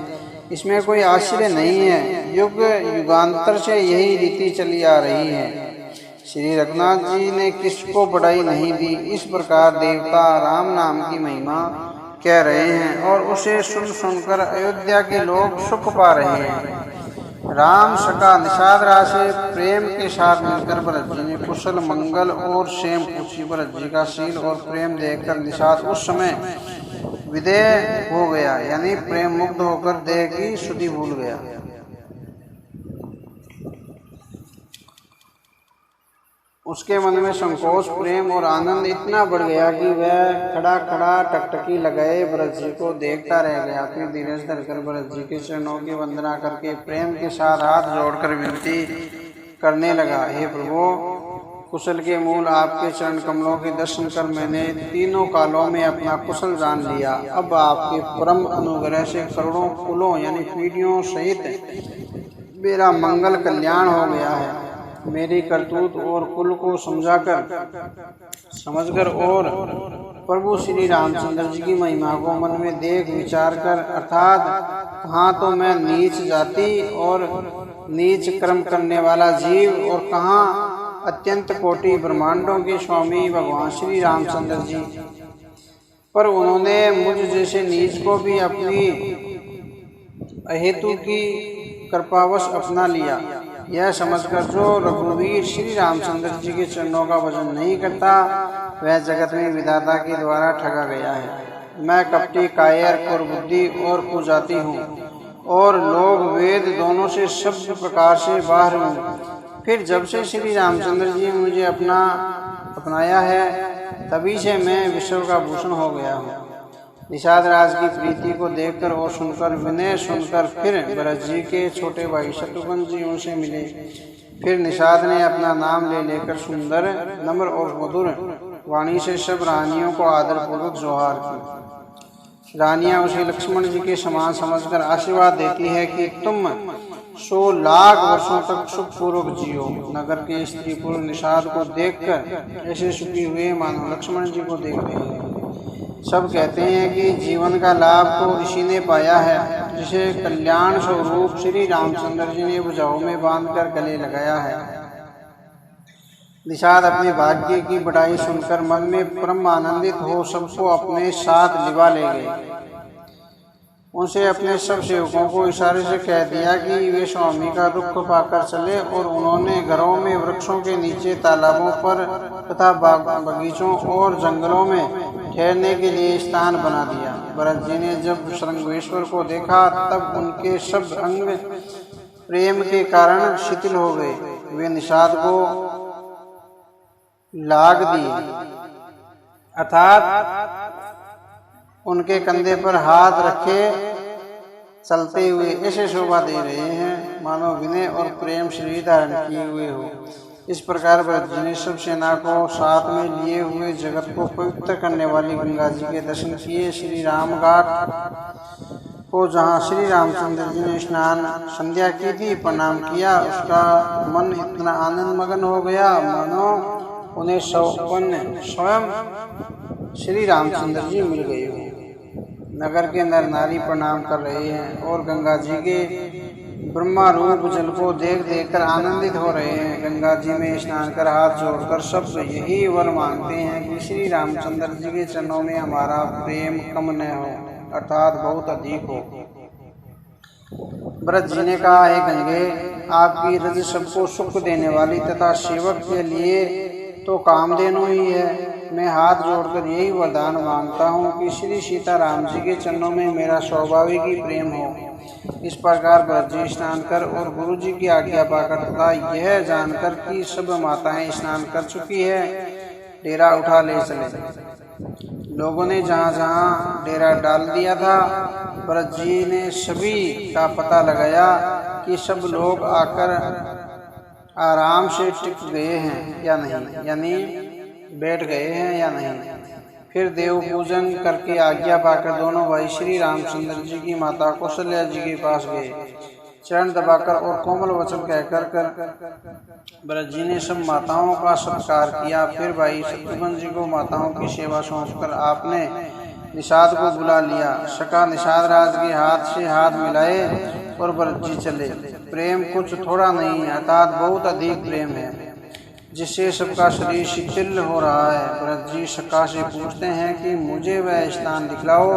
[SPEAKER 1] इसमें कोई आश्चर्य नहीं है, युग युगांतर से यही रीति चली आ रही है। श्री रघुनाथ जी ने किसको बढ़ाई नहीं दी। इस प्रकार देवता राम नाम की महिमा कह रहे हैं और उसे सुन सुनकर अयोध्या के लोग सुख पा रहे हैं। राम सका निषाद राज से प्रेम के साथ मिलकर भरत जी ने कुशल मंगल और क्षेम पूछी। भरत जी का शील और प्रेम देखकर निषाद उस समय विदेह हो गया, यानी प्रेम मुक्त होकर देह की शुद्धि भूल गया। उसके मन में संकोच, प्रेम और आनंद इतना बढ़ गया कि वह खड़ा खड़ा टकटकी लगाए भरत जी को देखता रह गया। फिर धीरे से धरकर भरत जी के चरणों की वंदना करके प्रेम के साथ हाथ जोड़कर विनती करने लगा, हे प्रभु, कुशल के मूल आपके चरण कमलों के दर्शन कर मैंने तीनों कालों में अपना कुशल जान लिया। अब आपके परम अनुग्रह से करोड़ों कुलों यानी पीढ़ियों सहित मेरा मंगल कल्याण हो गया है। मेरी करतूत और कुल को समझकर और प्रभु श्री रामचंद्र जी की महिमा को मन में देख विचार कर, अर्थात कहाँ तो मैं नीच जाति और नीच कर्म करने वाला जीव और कहाँ अत्यंत कोटि ब्रह्मांडों के स्वामी भगवान श्री रामचंद्र जी, पर उन्होंने मुझ जैसे नीच को भी अपनी अहेतु की कृपावश अपना लिया। यह समझकर जो रघुवीर श्री रामचंद्र जी के चरणों का भजन नहीं करता वह जगत में विधाता के द्वारा ठगा गया है। मैं कपटी, कायर, कुर्बुद्धि और कुजाति हूँ और लोग वेद दोनों से सब प्रकार से बाहर हूँ। फिर जब से श्री रामचंद्र जी मुझे अपनाया है तभी से मैं विश्व का भूषण हो गया हूँ। निषाद राज की प्रीति को देखकर और सुनकर विनय सुनकर फिर भरत जी के छोटे भाई शत्रुघ्न जी उनसे मिले। फिर निषाद ने अपना नाम ले लेकर सुंदर, नम्र और मधुर वाणी से सब रानियों को आदरपूर्वक जोहार की। रानियां उसे लक्ष्मण जी के समान समझकर आशीर्वाद देती है कि तुम 100 लाख वर्षों तक सुखपूर्वक जियो। नगर के स्त्री पुरुष निषाद को देखकर ऐसे सुखी हुए मानो लक्ष्मण जी को देख रहे हैं। सब कहते हैं कि जीवन का लाभ तो इसी ने पाया है जिसे कल्याण स्वरूप श्री रामचंद्र जी ने भुजाओं में बांधकर गले लगाया है। निषाद अपने भाग्य की बढ़ाई सुनकर मन में परम आनंदित हो सबको अपने साथ लिवा ले गए। उनसे अपने सब सेवकों को इशारे से कह दिया कि वे स्वामी का रुख पाकर चले और उन्होंने घरों में, वृक्षों के नीचे, तालाबों पर तथा बगीचों और जंगलों में ठहरने के लिए स्थान बना दिया। भरत जी ने जब श्रृंगेश्वर को देखा तब उनके सब अंग प्रेम के कारण शिथिल हो गए। वे निषाद को लाग दिए, अर्थात उनके कंधे पर हाथ रखे चलते हुए ऐसे शोभा दे रहे हैं मानो विनय और प्रेम श्री धारण किए हुए हो। इस प्रकार भरत जी ने सब सेना को साथ में लिए हुए जगत को पवित्र करने वाली गंगा जी के दर्शन किए। श्री राम घाट को जहाँ श्री रामचंद्र जी ने स्नान संध्या की थी, प्रणाम किया, उसका मन इतना आनंद मगन हो गया मानो उन्हें स्वयं श्री रामचंद्र जी मिल गए हो। नगर के नर नारी प्रणाम कर रहे हैं और गंगा जी के ब्रह्मा रूप जल को देख कर आनंदित हो रहे हैं। गंगा जी में स्नान कर हाथ जोड़कर सब यही वर मांगते हैं कि श्री रामचंद्र जी के चरणों में हमारा प्रेम कम न हो, अर्थात बहुत अधिक हो। भरत जी ने कहा, हे गंगे, आपकी रज सबको सुख देने वाली तथा सेवक के लिए तो कामधेनु ही है। मैं हाथ जोड़कर यही वरदान मांगता हूँ कि श्री सीताराम जी के चरणों में मेरा स्वाभाविक ही प्रेम हो। इस प्रकार भरत जी स्नान कर और गुरु जी की आज्ञा पाकर तथा यह जानकर कि सब माताएं स्नान कर चुकी है, डेरा उठा ले चले। लोगों ने जहाँ जहाँ डेरा डाल दिया था, भरत जी ने सभी का पता लगाया कि सब लोग आकर आराम से टिक गए हैं या नहीं, यानी बैठ गए हैं या नहीं। फिर देव पूजन करके आज्ञा पाकर दोनों भाई श्री रामचंद्र जी की माता कौशल्या जी के पास गए। चरण दबाकर और कोमल वचन कहकर भरत जी ने सब माताओं का सत्कार किया। फिर भाई शत्रुघ्न जी को माताओं की सेवा सौंपकर आपने निषाद को बुला लिया। सका निषाद राज के हाथ से हाथ मिलाए और भरत जी चले। प्रेम कुछ थोड़ा नहीं अर्थात बहुत अधिक प्रेम है, जिससे सबका शरीर शिथिल हो रहा है। भरत जी सका से पूछते हैं कि मुझे वह स्थान दिखलाओ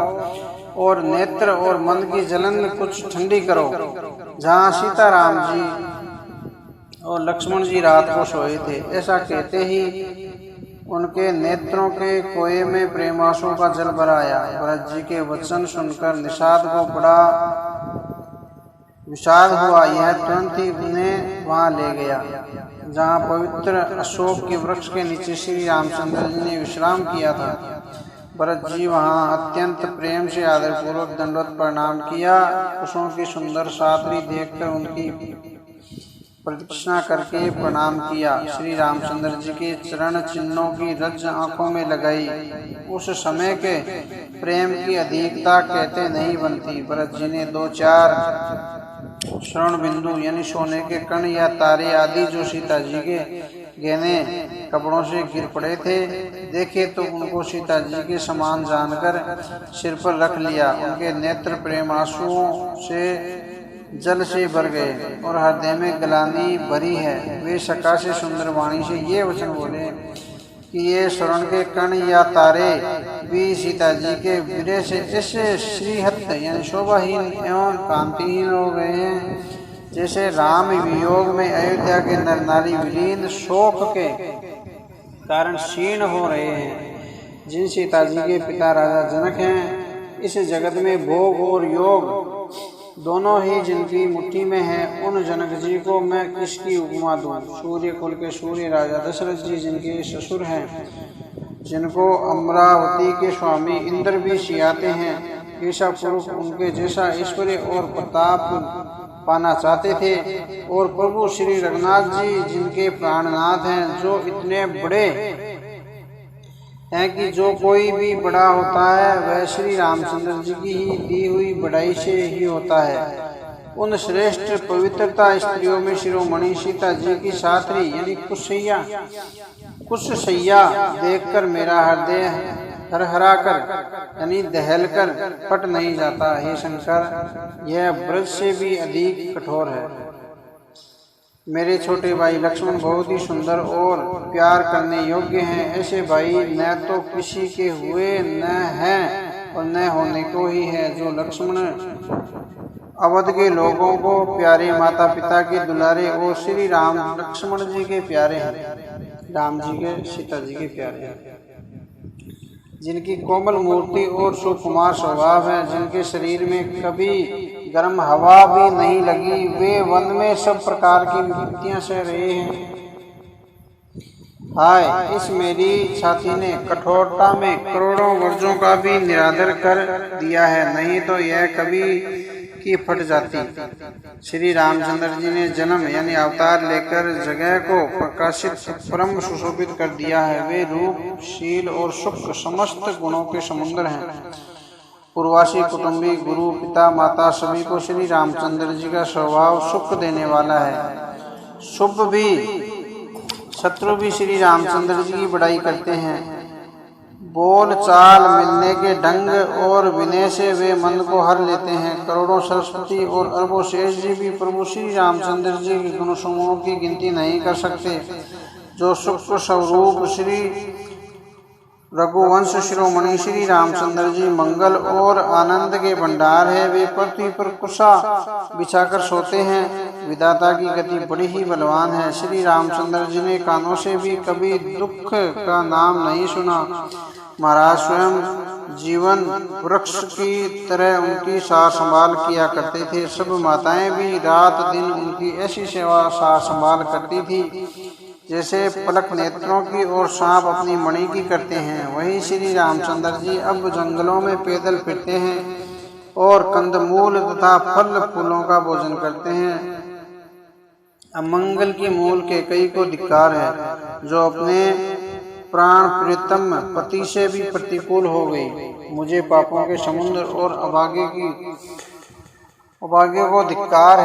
[SPEAKER 1] और नेत्र और मन की जलन कुछ ठंडी करो जहाँ सीताराम जी और लक्ष्मण जी रात को सोए थे। ऐसा कहते ही उनके नेत्रों के कोए में प्रेमाशु का जल भर आया। भरत जी के वचन सुनकर निषाद को बड़ा विषाद हुआ। यह तुरंत ही उन्हें वहां ले गया जहाँ पवित्र अशोक के वृक्ष के नीचे श्री रामचंद्र जी ने विश्राम किया था। भरत जी वहाँ अत्यंत प्रेम से आदरपूर्वक दंडवत प्रणाम किया। कुशों की सुंदर सातरी देखकर उनकी प्रदक्षिणा करके प्रणाम किया। श्री रामचंद्र जी के चरण चिन्हों की रज आंखों में लगाई। उस समय के प्रेम की अधिकता कहते नहीं बनती। भरत जी ने 2-4 स्वर्ण बिंदु यानी सोने के कण या तारे आदि जो सीता जी के गहने कपड़ों से गिर पड़े थे देखे तो उनको सीता जी के समान जानकर सिर पर रख लिया। उनके नेत्र प्रेम आंसुओं से जल से भर गए और हृदय में गलानी भरी है। वे सका से सुंदर वाणी से ये वचन बोले कि ये स्वर्ण के कण या तारे भी सीता जी के विरह से ऐसे श्रीहत्त यानी शोभाहीन एवं कांतिहीन हो गए हैं, जैसे राम वियोग में अयोध्या के नर नारी विलीन शोक के कारण क्षीण हो रहे हैं। जिन सीता जी के पिता राजा जनक हैं, इस जगत में भोग और योग दोनों ही जिनकी मुट्ठी में है, उन जनक जी को मैं किसकी उपमा दूं। सूर्य कुल के सूर्य राजा दशरथ जी जिनके ससुर हैं, जिनको अमरावती के स्वामी इंद्र भी सियाते हैं, ऐसा पुरुष उनके जैसा ऐश्वर्य और प्रताप पाना चाहते थे। और प्रभु श्री रघुनाथ जी जिनके प्राणनाथ हैं, जो इतने बड़े हैं कि जो कोई भी बड़ा होता है वह श्री रामचंद्र जी की ही दी हुई बढ़ाई से ही होता है। उन श्रेष्ठ पवित्रता स्त्रियों में शिरोमणि सीता जी की साथी यानी कुशसैया देखकर मेरा हृदय हरहरा कर यानी दहल कर फट नहीं जाता। हे शंकर, यह ब्रज से भी अधिक कठोर है। मेरे छोटे भाई लक्ष्मण बहुत ही सुंदर और प्यार करने योग्य हैं। ऐसे भाई न तो किसी के हुए न हैं और न होने को ही है। जो लक्ष्मण अवध के लोगों को प्यारे, माता पिता के दुलारे और श्री राम लक्ष्मण जी के प्यारे हैं, राम जी के सीता जी के प्यारे हैं, जिनकी कोमल मूर्ति और सुकुमार स्वभाव है, जिनके शरीर में कभी गर्म हवा भी नहीं लगी, वे वन में सब प्रकार की विपत्तियां सह रहे हैं। हाय, इस मेरी छाती ने कठोरता में करोड़ों वर्षों का भी निरादर कर दिया है, नहीं तो यह कभी की फट जाती। श्री रामचंद्र जी ने जन्म यानी अवतार लेकर जगह को प्रकाशित परम सुशोभित कर दिया है। वे रूप, शील और सुख समस्त गुणों के समुद्र हैं। पूर्वासी, कुटुंबी, गुरु, पिता, माता सभी को श्री रामचंद्र जी का स्वभाव सुख देने वाला है। शुभ भी शत्रु भी श्री रामचंद्र जी की बड़ाई करते हैं। बोल चाल, मिलने के ढंग और विनय से वे मन को हर लेते हैं। करोड़ों सरस्वती और अरबों शेष जी भी प्रभु श्री रामचंद्र जी के गुण समूहों की गिनती नहीं कर सकते। जो सुख स्वरूप श्री रघुवंश शिरोमणि श्री रामचंद्र जी मंगल और आनंद के भंडार है। वे पृथ्वी पर कुशा बिछाकर सोते हैं। विधाता की गति बड़ी ही बलवान है। श्री रामचंद्र जी ने कानों से भी कभी दुख का नाम नहीं सुना। महाराज स्वयं जीवन वृक्ष की तरह उनकी सार संभाल किया करते थे। सब माताएं भी रात दिन उनकी ऐसी सेवा सार संभाल करती थी जैसे पलक नेत्रों की और सांप अपनी मणि की करते हैं। वही श्री रामचंद्र जी अब जंगलों में पैदल फिरते हैं और कंदमूल तथा फल फूलों का भोजन करते हैं। अमंगल की मूल कैकेयी को धिक्कार है, जो अपने प्राण प्रियतम पति से भी प्रतिकूल हो गई। मुझे पापों के समुद्र और अभागे को धिक्कार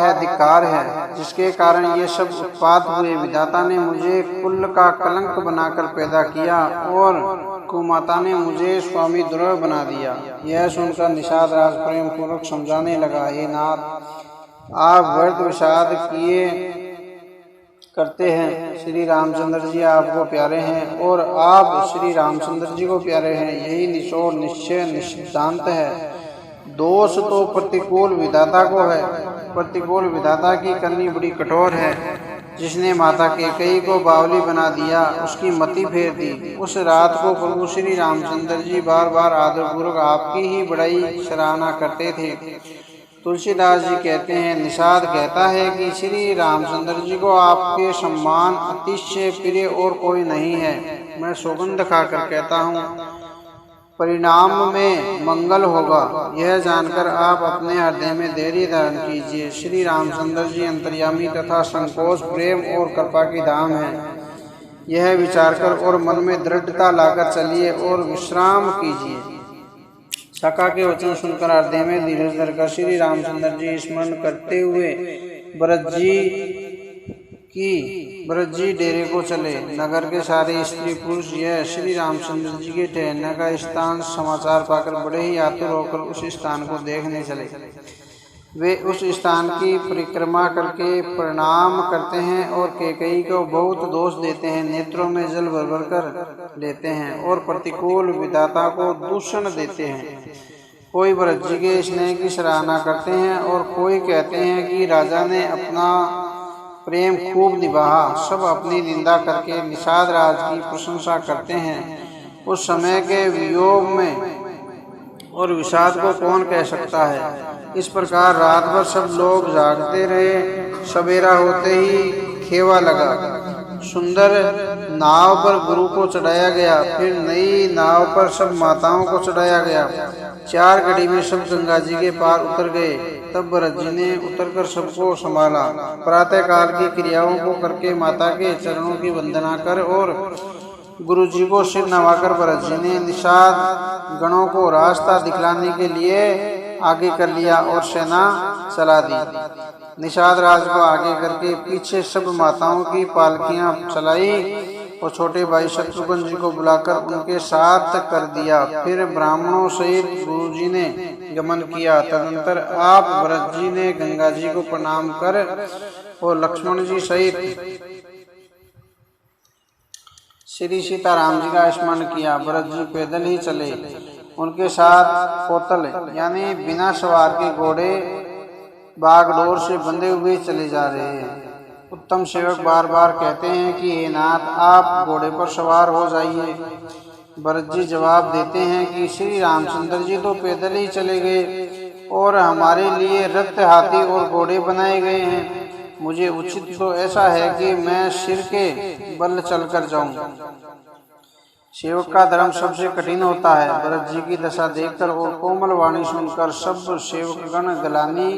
[SPEAKER 1] है, जिसके कारण ये सब उत्पात हुए। विधाता ने मुझे कुल का कलंक बनाकर पैदा किया और कुमाता ने मुझे स्वामी द्रोह बना दिया। यह सुनकर निषाद राज प्रेम पूर्वक समझाने लगा, हे नाथ, आप व्यर्थ विषाद किए करते हैं। श्री रामचंद्र जी आपको प्यारे हैं और आप श्री रामचंद्र जी को प्यारे हैं। यही निचोड़ निश्चय निष्ठांत है। दोष तो प्रतिकूल विधाता को है। प्रतिकूल विधाता की करनी बड़ी कठोर है। जिसने माता कैकेयी को बावली बना दिया, उसकी मति फेर दी। उस रात को प्रभु श्री रामचंद्र जी बार बार आदरपूर्वक आपकी ही बड़ाई सराहना करते थे। तुलसीदास जी कहते हैं, निषाद कहता है कि श्री रामचंद्र जी को आपके सम्मान अतिशय प्रिय और कोई नहीं है। मैं सौगंध खाकर कहता हूँ, परिणाम में मंगल होगा। यह जानकर आप अपने हृदय में धैर्य धारण कीजिए। श्री रामचंद्र जी अंतर्यामी तथा संकोच, प्रेम और कृपा की धाम है। यह विचार कर और मन में दृढ़ता लाकर चलिए और विश्राम कीजिए। सखा के वचन सुनकर हृदय में धीरज धरकर श्री रामचंद्र जी स्मरण करते हुए भरत जी डेरे को चले। नगर के सारे स्त्री पुरुष यह श्री रामचंद्र जी के ठहरने का स्थान समाचार पाकर बड़े ही आतुर होकर उस स्थान को देखने चले। वे उस स्थान की परिक्रमा करके प्रणाम करते हैं और कैकेयी को बहुत दोष देते हैं। नेत्रों में जल भर भर कर लेते हैं और प्रतिकूल विधाता को दूषण देते हैं। कोई भरत जी के स्नेह की सराहना करते हैं और कोई कहते हैं कि राजा ने अपना प्रेम खूब निभाया। सब अपनी निंदा करके निषाद राज की प्रशंसा करते हैं। उस समय के वियोग में और विषाद को कौन कह सकता है। इस प्रकार रात भर सब लोग जागते रहे। सवेरा होते ही खेवा लगा। सुंदर नाव पर गुरु को चढ़ाया गया, फिर नई नाव पर सब माताओं को चढ़ाया गया। 4 घड़ी में सब गंगा जी के पार उतर गए। तब भरत जी ने उतरकर सबको संभाला। प्रातः काल की क्रियाओं को करके माता के चरणों की वंदना कर और गुरु जी को सिर नवाकर भरत जी ने निषाद गणों को रास्ता दिखलाने के लिए आगे कर लिया और सेना चला दी। निषाद राज को आगे करके पीछे सब माताओं की पालकियां चलाई और छोटे भाई शत्रुघ्न जी को बुलाकर उनके साथ कर दिया। फिर ब्राह्मणों सहित गुरु जी ने गमन किया। तदनंतर आप भरत जी ने गंगा जी को प्रणाम कर और लक्ष्मण जी सहित श्री सीताराम जी का स्मरण किया। भरत जी पैदल ही चले। उनके साथ कोतल यानी बिना सवार के घोड़े बागडोर से बंधे हुए चले जा रहे हैं। उत्तम सेवक बार बार कहते हैं कि हे नाथ, आप घोड़े पर सवार हो जाइए। भरत जी जवाब देते हैं कि श्री रामचंद्र जी तो पैदल ही चले गए और हमारे लिए रथ, हाथी और घोड़े बनाए गए हैं। मुझे उचित तो ऐसा है कि मैं सिर के बल चलकर जाऊं। सेवक का धर्म सबसे कठिन होता है। भरत जी की दशा देखकर और कोमल वाणी सुनकर सब सेवकगण गलानी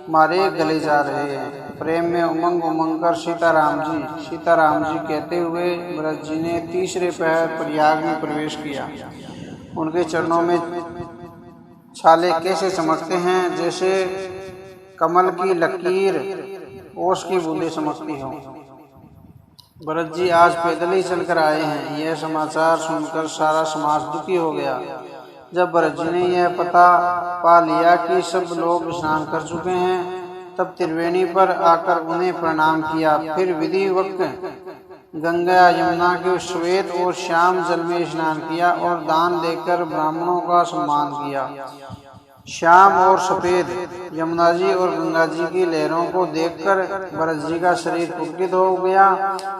[SPEAKER 1] मारे गले जा रहे हैं। प्रेम में उमंग उमंग कर सीताराम जी कहते हुए भरत जी ने तीसरे पहर प्रयाग में प्रवेश किया। उनके चरणों में छाले कैसे चमकते हैं, जैसे कमल की लकीर ओस की बूंदें चमकती हों। भरत जी आज पैदल ही चलकर आए हैं। यह समाचार सुनकर सारा समाज दुखी हो गया। जब भरत जी ने यह पता पा लिया कि सब लोग स्नान कर चुके हैं, तब त्रिवेणी पर आकर उन्हें प्रणाम किया। फिर विधिवत गंगा यमुना के श्वेत और श्याम जल में स्नान किया और दान देकर ब्राह्मणों का सम्मान किया। श्याम और सफेद यमुना जी और गंगा जी की लहरों को देखकर भरत जी का शरीर पुलकित हो गया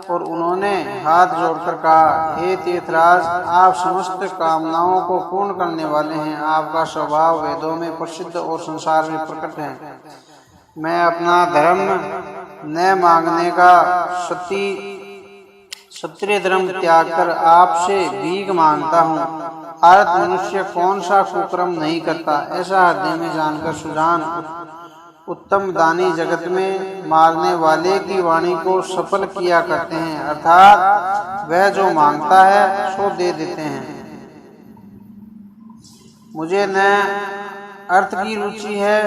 [SPEAKER 1] और उन्होंने हाथ जोड़कर कहा, हे तीर्थराज, आप समस्त कामनाओं को पूर्ण करने वाले हैं। आपका स्वभाव वेदों में प्रसिद्ध और संसार में प्रकट है। मैं अपना धर्म न मांगने का क्षत्रिय धर्म त्याग कर आपसे भीख मांगता हूँ। अर्थ मनुष्य कौन सा कुकर्म नहीं करता, ऐसा हृदय में जानकर सुजान उत्तम दानी जगत में मांगने वाले की वाणी को सफल किया करते हैं, अर्थात वह जो मांगता है सो दे देते हैं। मुझे न अर्थ की रुचि है,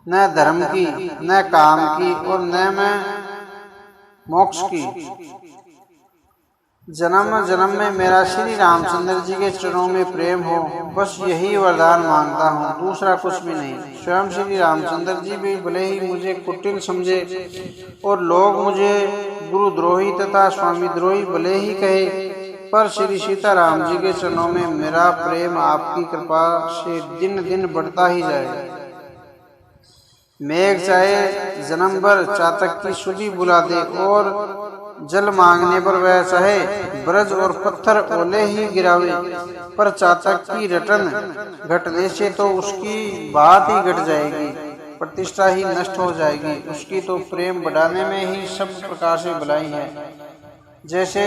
[SPEAKER 1] न धर्म की, न काम की और न मैं मोक्ष की। जन्म जन्म में मेरा श्री रामचंद्र जी के चरणों में प्रेम हो, बस यही वरदान मांगता हूँ, दूसरा कुछ भी नहीं। स्वयं श्री रामचंद्र जी भी भले ही मुझे कुटिल समझे और लोग मुझे गुरुद्रोही तथा स्वामी द्रोही भले ही कहे, पर श्री सीताराम जी के चरणों में मेरा प्रेम आपकी कृपा से दिन दिन बढ़ता ही जाए। मेघ चाहे जन्म भर चातक की सुधि बुला दे और जल मांगने पर वह चाहे ब्रज और पत्थर ओले ही गिरावे, पर चातक की रटन घटने से तो उसकी बात ही घट जाएगी, प्रतिष्ठा ही नष्ट हो जाएगी। उसकी तो प्रेम बढ़ाने में ही सब प्रकार से भलाई है। जैसे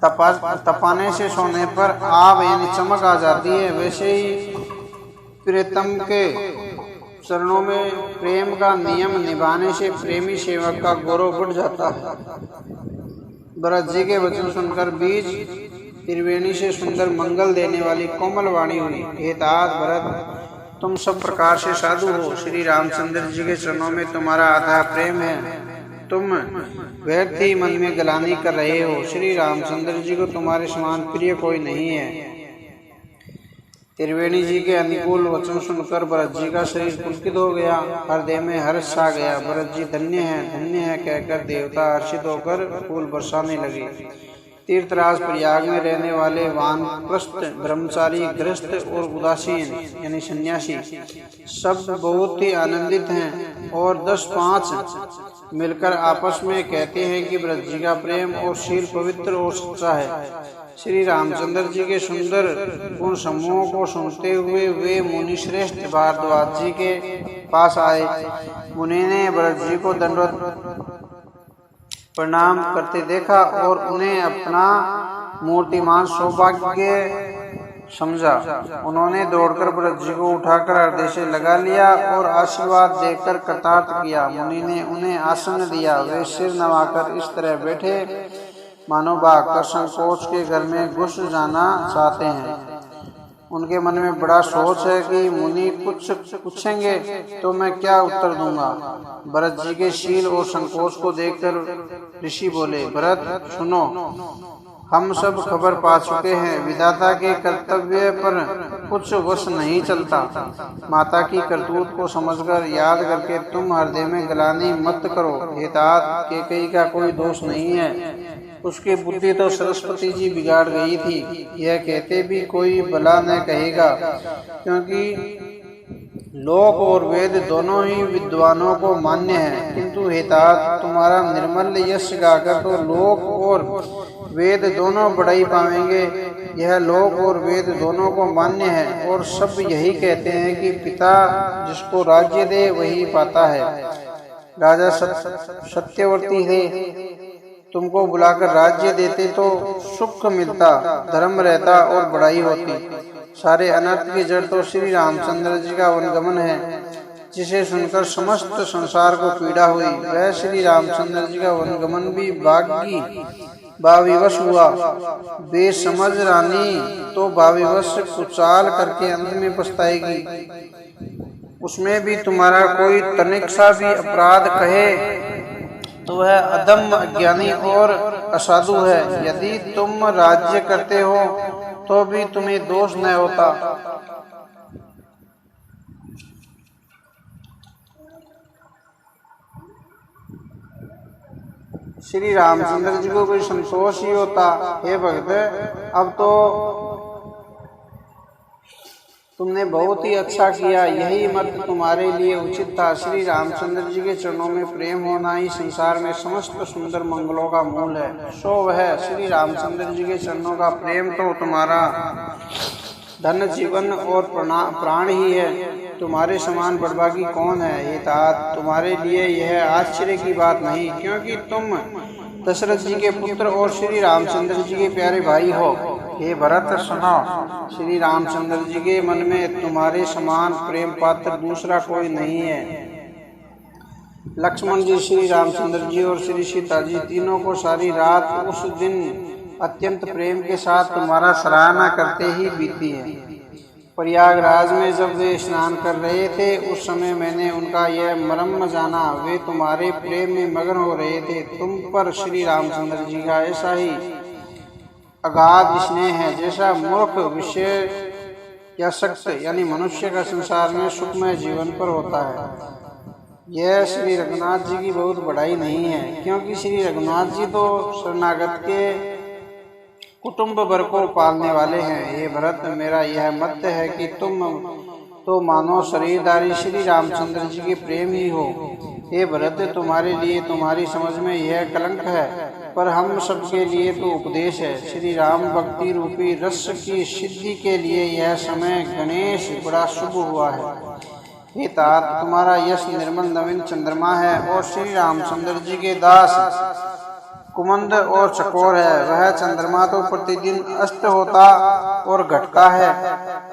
[SPEAKER 1] तपाने से सोने पर आग यानी चमक आ जाती है, वैसे ही प्रीतम के चरणों में प्रेम का नियम निभाने से प्रेमी सेवक का गौरव बढ़ जाता है। भरत जी के वचन सुनकर बीज त्रिवेणी से सुंदर मंगल देने वाली कोमल वाणी हुई, हे तात भरत, तुम सब प्रकार से साधु हो। श्री रामचंद्र जी के चरणों में तुम्हारा अथाह प्रेम है। तुम व्यक्ति मन में गलानी कर रहे हो। श्री रामचंद्र जी को तुम्हारे समान प्रिय कोई नहीं है। त्रिवेणी जी के अनुकूल वचन सुनकर भरत जी का शरीर पुलकित हो गया, हृदय में हर्ष छा गया। भरत जी धन्य है कहकर देवता हर्षित होकर फूल बरसाने लगे। तीर्थराज प्रयाग में रहने वाले वानप्रस्थ, ब्रह्मचारी, गृहस्थ और उदासीन यानी सन्यासी सब बहुत ही आनंदित हैं और 10-5 मिलकर आपस में कहते हैं कि भरत जी का प्रेम और शील पवित्र और सच्चा है। श्री रामचंद्र जी के सुंदर गुण समूहों को सुनते हुए वे मुनि श्रेष्ठ भारद्वाज जी के पास आए। मुनि ने भरत जी को दंडवत प्रणाम करते देखा और उन्हें अपना मूर्तिमान सौभाग्य समझा। उन्होंने दौड़कर भरत जी को उठाकर हृदय से लगा लिया और आशीर्वाद देकर कृतार्थ किया। मुनि ने उन्हें आसन दिया। वे सिर नवाकर इस तरह बैठे मानो बाघ कृष्ण कोच के घर में घुस जाना चाहते हैं। उनके मन में बड़ा सोच है कि मुनि कुछ पूछेंगे तो मैं क्या उत्तर दूंगा। भरत जी के शील और संकोच को देखकर ऋषि बोले, भरत सुनो, हम सब खबर पा चुके हैं। विधाता के कर्तव्य पर कुछ वश नहीं चलता। माता की करतूत को समझकर याद करके तुम हृदय में गलानी मत करो। हेतात केकई का कोई दोष नहीं है, उसकी बुद्धि तो सरस्वती जी बिगाड़ गई थी। यह कहते भी कोई भला न कहेगा, क्योंकि लोक और वेद दोनों ही विद्वानों को मान्य है। किंतु हेतात तुम्हारा निर्मल यश गाकर तो लोक और वेद दोनों बढ़ाई पाएंगे। यह लोक और वेद दोनों को मान्य है और सब यही कहते हैं कि पिता जिसको राज्य दे वही पाता है। राजा सत्यवर्ती थे, तुमको बुलाकर राज्य देते तो सुख मिलता, धर्म रहता और बढ़ाई होती। सारे अनर्थ की जड़ तो श्री रामचंद्र जी का वनगमन है, जिसे सुनकर समस्त संसार को पीड़ा हुई। वह श्री रामचंद्र जी का वनगमन भी भाविवश हुआ। बेसमझ रानी तो भाविवश कुचाल करके अंत में पछताएगी। उसमें भी तुम्हारा कोई तनिक सा भी अपराध कहे तो वह अधम, अज्ञानी और असाधु है। यदि तुम राज्य करते हो तो भी तुम्हें दोष न होता। श्री रामचंद्र जी को कोई संतोष ही होता। हे भक्त, अब तो तुमने बहुत ही अच्छा किया, यही मत तुम्हारे लिए उचित था। श्री रामचंद्र जी के चरणों में प्रेम होना ही संसार में समस्त सुंदर मंगलों का मूल है। सो वह श्री रामचंद्र जी के चरणों का प्रेम तो तुम्हारा धन, जीवन और प्राण ही है। तुम्हारे समान बड़भागी कौन है? हे तात, तुम्हारे लिए यह आश्चर्य की बात नहीं, क्योंकि तुम दशरथ जी के पुत्र और श्री रामचंद्र जी के प्यारे भाई हो। हे भरत, सुनो, श्री रामचंद्र जी के मन में तुम्हारे समान प्रेम पात्र दूसरा कोई नहीं है। लक्ष्मण जी, श्री रामचंद्र जी और श्री सीता जी तीनों को सारी रात उस दिन अत्यंत प्रेम के साथ तुम्हारा सराहना करते ही बीती है। प्रयागराज में जब वे स्नान कर रहे थे, उस समय मैंने उनका यह मर्म जाना। वे तुम्हारे प्रेम में मगन हो रहे थे। तुम पर श्री रामचंद्र जी का ऐसा ही अगाध स्नेह है जैसा मूर्ख विषय या शक्त यानी मनुष्य का संसार में सुखमय जीवन पर होता है। यह श्री रघुनाथ जी की बहुत बड़ाई नहीं है, क्योंकि श्री रघुनाथ जी तो शरणागत के कुटुंब भर को पालने वाले हैं। हे भरत, मेरा यह मत है कि तुम तो मानो शरीरधारी श्री रामचंद्र जी के प्रेम ही हो। हे भरत, तुम्हारे लिए तुम्हारी समझ में यह कलंक है, पर हम सबके लिए तो उपदेश है। श्री राम भक्ति रूपी रस की सिद्धि के लिए यह समय गणेश बड़ा शुभ हुआ है। हे तात, तुम्हारा यश निर्मल नवीन चंद्रमा है और श्री रामचंद्र जी के दास कुमंद और चकोर है। वह चंद्रमा तो प्रतिदिन अस्त होता और घटता है,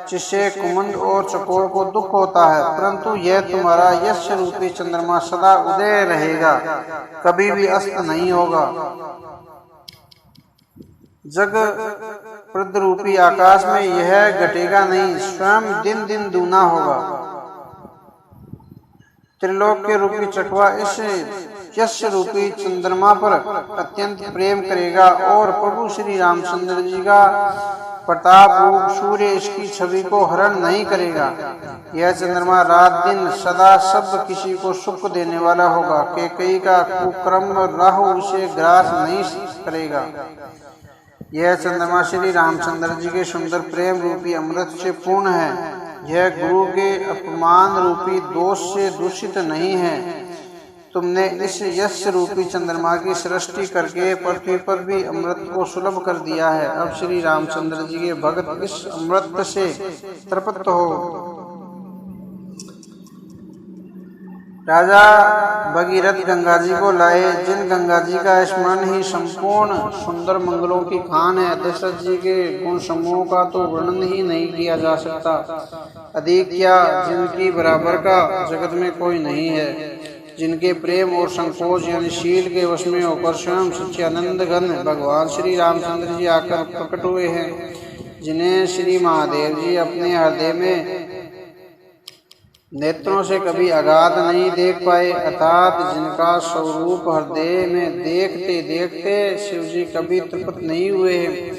[SPEAKER 1] जिससे कुमंद और चकोर को दुख होता है, परंतु यह तुम्हारा यश रूपी चंद्रमा सदा उदय रहेगा, कभी भी अस्त नहीं होगा। जग प्रद रूपी आकाश में यह घटेगा नहीं, स्वयं दिन दिन दूना होगा। त्रिलोक के रूपी चकवा इस यश रूपी चंद्रमा पर अत्यंत प्रेम करेगा और प्रभु श्री रामचंद्र जी का प्रताप रूप सूर्य इसकी छवि को हरण नहीं करेगा। यह चंद्रमा रात दिन सदा सब किसी को सुख देने वाला होगा। कैकेयी का कुकर्म राहु उसे ग्रास नहीं करेगा। यह चंद्रमा श्री रामचंद्र जी के सुंदर प्रेम रूपी अमृत से पूर्ण है। यह गुरु के अपमान रूपी दोष से दूषित नहीं है। तुमने इस यश रूपी चंद्रमा की सृष्टि करके पृथ्वी पर भी अमृत को सुलभ कर दिया है। अब श्री रामचंद्र जी के भक्त इस अमृत से तृप्त हो। राजा भगीरथ गंगा जी को लाए, जिन गंगा जी का स्मरण ही संपूर्ण सुंदर मंगलों की खान है। दशरथ जी के गुण समूह का तो वर्णन ही नहीं किया जा सकता। अधिक क्या, जिनकी बराबर का जगत में कोई नहीं है, जिनके प्रेम और संकोच यानी शील के वश में होकर स्वयं सच्चिदानंद घन भगवान श्री रामचंद्र जी आकर प्रकट हुए हैं, जिन्हें श्री महादेव जी अपने हृदय में नेत्रों से कभी अगाध नहीं देख पाए, अर्थात जिनका स्वरूप हृदय में देखते देखते शिव जी कभी तृप्त नहीं हुए हैं,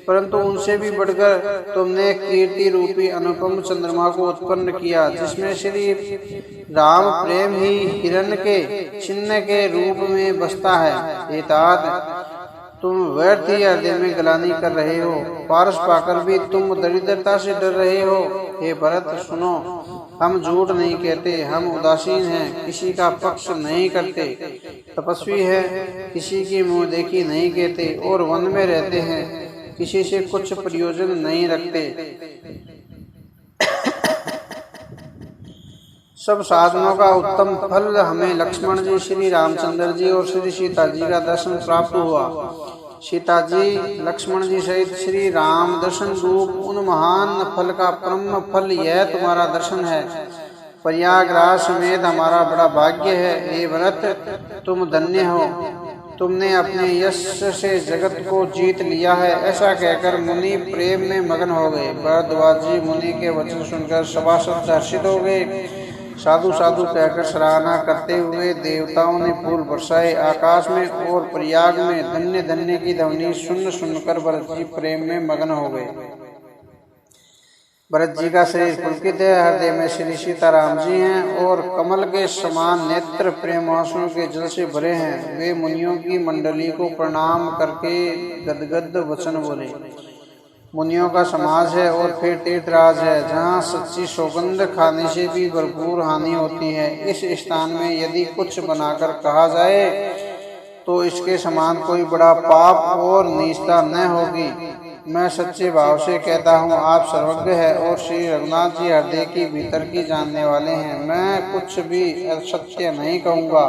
[SPEAKER 1] परंतु उनसे भी बढ़कर तुमने कीर्ति रूपी अनुपम चंद्रमा को उत्पन्न किया, जिसमें श्री राम प्रेम ही हिरण के चिन्ह के रूप में बसता है। हे तात, तुम व्यर्थ ही हृदय में गलानी कर रहे हो, पारस पाकर भी तुम दरिद्रता से डर रहे हो। हे भरत, सुनो, हम झूठ नहीं कहते, हम उदासीन हैं, किसी का पक्ष नहीं करते, तपस्वी है, किसी की मुंह देखी नहीं कहते और वन में रहते हैं, किसी से कुछ प्रयोजन नहीं रखते। सब साधनों का उत्तम फल हमें लक्ष्मण जी, श्री रामचंद्र जी और श्री सीता जी का दर्शन प्राप्त हुआ। सीता जी, लक्ष्मण जी सहित श्री राम दर्शन रूप उन महान फल का परम फल यह तुम्हारा दर्शन है। प्रयागराज समेत हमारा बड़ा भाग्य है। हे भरत, तुम धन्य हो, तुमने अपने यश से जगत को जीत लिया है। ऐसा कहकर मुनि प्रेम में मगन हो गए। भरद्वाज जी मुनि के वचन सुनकर सभासद हर्षित हो गए। साधु साधु कहकर सराहना करते हुए देवताओं ने फूल बरसाए आकाश में और प्रयाग में धन्य धन्य की ध्वनि सुन सुनकर भरत जी प्रेम में मगन हो गए। भरत जी का शरीर पुलकित है, हृदय में श्री सीताराम जी हैं और कमल के समान नेत्र प्रेम आंसुओं के जल से भरे हैं। वे मुनियों की मंडली को प्रणाम करके गदगद वचन बोले। मुनियों का समाज है और फिर तीर्थराज है, जहाँ सच्ची सौगंध खाने से भी भरपूर हानि होती है। इस स्थान में यदि कुछ बनाकर कहा जाए तो इसके समान कोई बड़ा पाप और नीचता न होगी। मैं सच्चे भाव से कहता हूँ, आप सर्वज्ञ है और श्री रघुनाथ जी हृदय की भीतर की जानने वाले हैं। मैं कुछ भी असत्य नहीं कहूँगा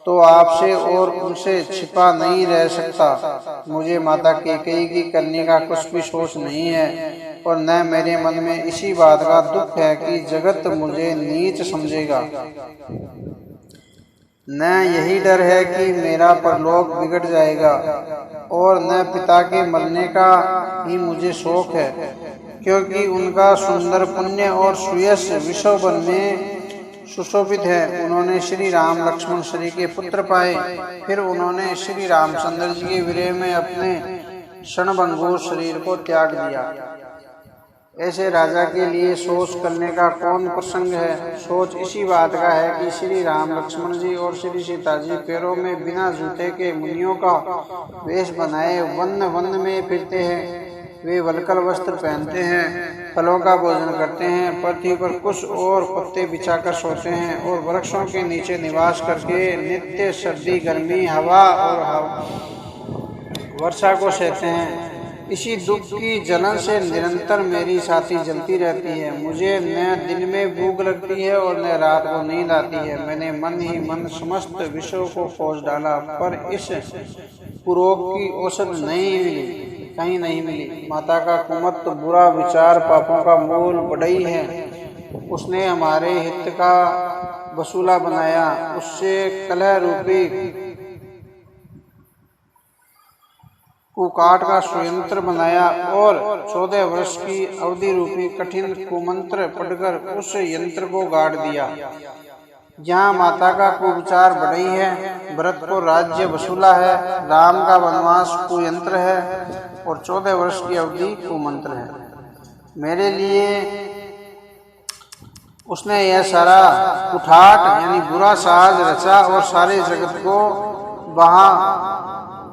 [SPEAKER 1] तो आपसे और उनसे छिपा नहीं रह सकता। मुझे माता कैकेयी की करने का कुछ भी सोच नहीं है और न मेरे मन में इसी बात का दुख है कि जगत मुझे नीच समझेगा, न यही डर है कि मेरा परलोक बिगड़ जाएगा और न पिता के मरने का ही मुझे शौक है, क्योंकि उनका सुंदर पुण्य और सुयश विश्वभर में सुशोभित है। उन्होंने श्री राम लक्ष्मण श्री के पुत्र पाए, फिर उन्होंने श्री रामचंद्र जी के विरह में अपने क्षणभंगुर शरीर को त्याग दिया। ऐसे राजा के लिए सोच करने का कौन प्रसंग है। सोच इसी बात का है कि श्री राम लक्ष्मण जी और श्री सीता जी पैरों में बिना जूते के मुनियों का वेश बनाए वन वन में फिरते हैं। वे वल्कल वस्त्र पहनते हैं, फलों का भोजन करते हैं, पृथ्वी पर कुश और पत्ते बिछाकर सोते हैं और वृक्षों के नीचे निवास करके नित्य सर्दी गर्मी हवा और वर्षा को सहते हैं। इसी दुख की जलन से निरंतर मेरी छाती जलती रहती है। मुझे न दिन में भूख लगती है और न रात को नींद आती है। मैंने मन ही मन समस्त विषयों को खोज डाला, पर इस कुरोग की औषध नहीं मिली, कहीं नहीं मिली। माता का कुमत बुरा विचार पापों का मूल बढ़ई है। उसने हमारे हित का वसूला बनाया, उससे कलह रूपी कुकाट का सुयंत्र बनाया और 14 वर्ष की अवधि रूपी कठिन कुमंत्र पढ़कर उस यंत्र को गाड़ दिया। जहाँ माता का कुविचार बढ़ई है, भरत को राज्य वसूला है, राम का वनवास कुयंत्र है और 14 वर्ष की अवधि कुमंत्र है। मेरे लिए उसने यह सारा कुठाट यानी बुरा साज रचा और सारे जगत को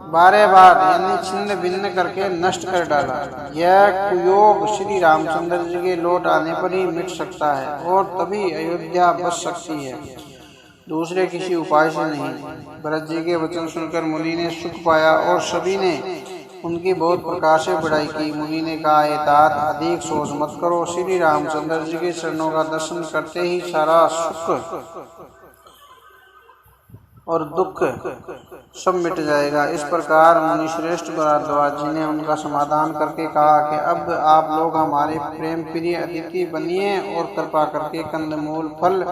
[SPEAKER 1] बारे बार यानी छिन्न भिन्न करके नष्ट कर डाला। यह कुयोग श्री रामचंद्र जी के लौट आने पर ही मिट सकता है और तभी अयोध्या बच सकती है, दूसरे किसी उपाय से नहीं। भरत जी के वचन सुनकर मुनि ने सुख पाया और सभी ने उनकी बहुत प्रकार से बड़ाई की। मुनि ने कहा, हे तात, अधिक सोच मत करो, श्री रामचंद्र जी के चरणों का दर्शन करते ही सारा सुख और दुख सब मिट जाएगा। इस प्रकार मुनि श्रेष्ठ भारद्वाज जी ने उनका समाधान करके कहा कि अब आप लोग हमारे प्रेम प्रिय अतिथि बनिए और कृपा करके कंदमूल फल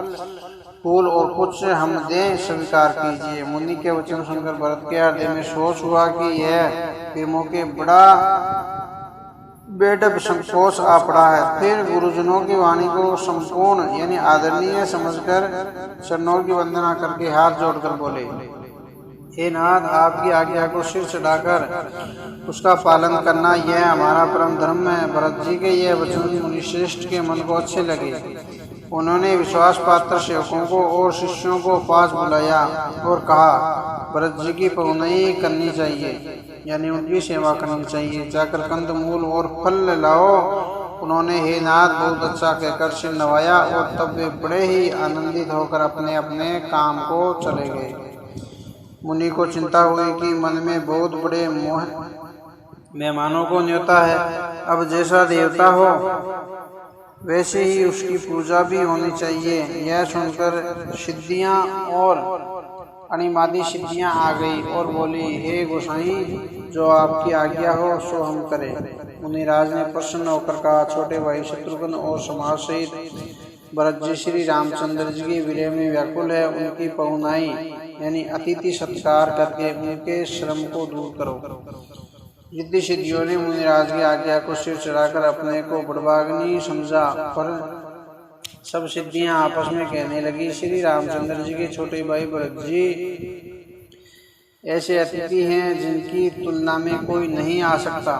[SPEAKER 1] फूल और कुछ हम दें स्वीकार कीजिए। मुनि के वचन सुनकर भरत के हृदय में सोच हुआ कि यह प्रेमों के बड़ा बेडब संकोच आ पड़ा है। फिर गुरुजनों की वाणी को संपूर्ण यानी आदरणीय समझकर चरणों की वंदना करके हाथ जोड़कर बोले, हे नाथ, आपकी आज्ञा को सिर चढ़ाकर उसका पालन करना यह हमारा परम धर्म है। भरत जी के यह वचन मुनि श्रेष्ठ के मन को अच्छे लगे। उन्होंने विश्वास पात्र सेवकों को और शिष्यों को पास बुलाया और कहा, भरत जी की पहुनाई करनी चाहिए यानी उनकी सेवा करनी चाहिए। जाकर कंदमूल और फल लाओ। उन्होंने हे नाथ बहुत अच्छा कहकर सिर नवाया और तब वे बड़े ही आनंदित होकर अपने अपने काम को चले गए। मुनि को चिंता हुई कि मन में बहुत बड़े मेहमानों को न्योता है। अब जैसा देवता हो वैसे ही उसकी पूजा भी होनी चाहिए। यह सुनकर सिद्धियां और अणिमादी सिद्धियां आ गई और बोली, हे गोसाई, जो आपकी आज्ञा हो सो हम करें। मुनिराज ने प्रसन्न होकर कहा, छोटे भाई शत्रुघ्न और समाज सहित भरत जी श्री रामचंद्र जी के विरह में व्याकुल है। उनकी पहुनाई यानी अतिथि सत्कार करके उनके श्रम को दूर करो। रिद्धि सिद्धियों ने मुनिराज की आज्ञा को सिर चढ़ाकर अपने को बड़भाग्नी समझा, पर सब सिद्धियां आपस में कहने लगी, श्री रामचंद्र जी के छोटे भाई भरत जी ऐसे अतिथि हैं जिनकी तुलना में कोई नहीं आ सकता।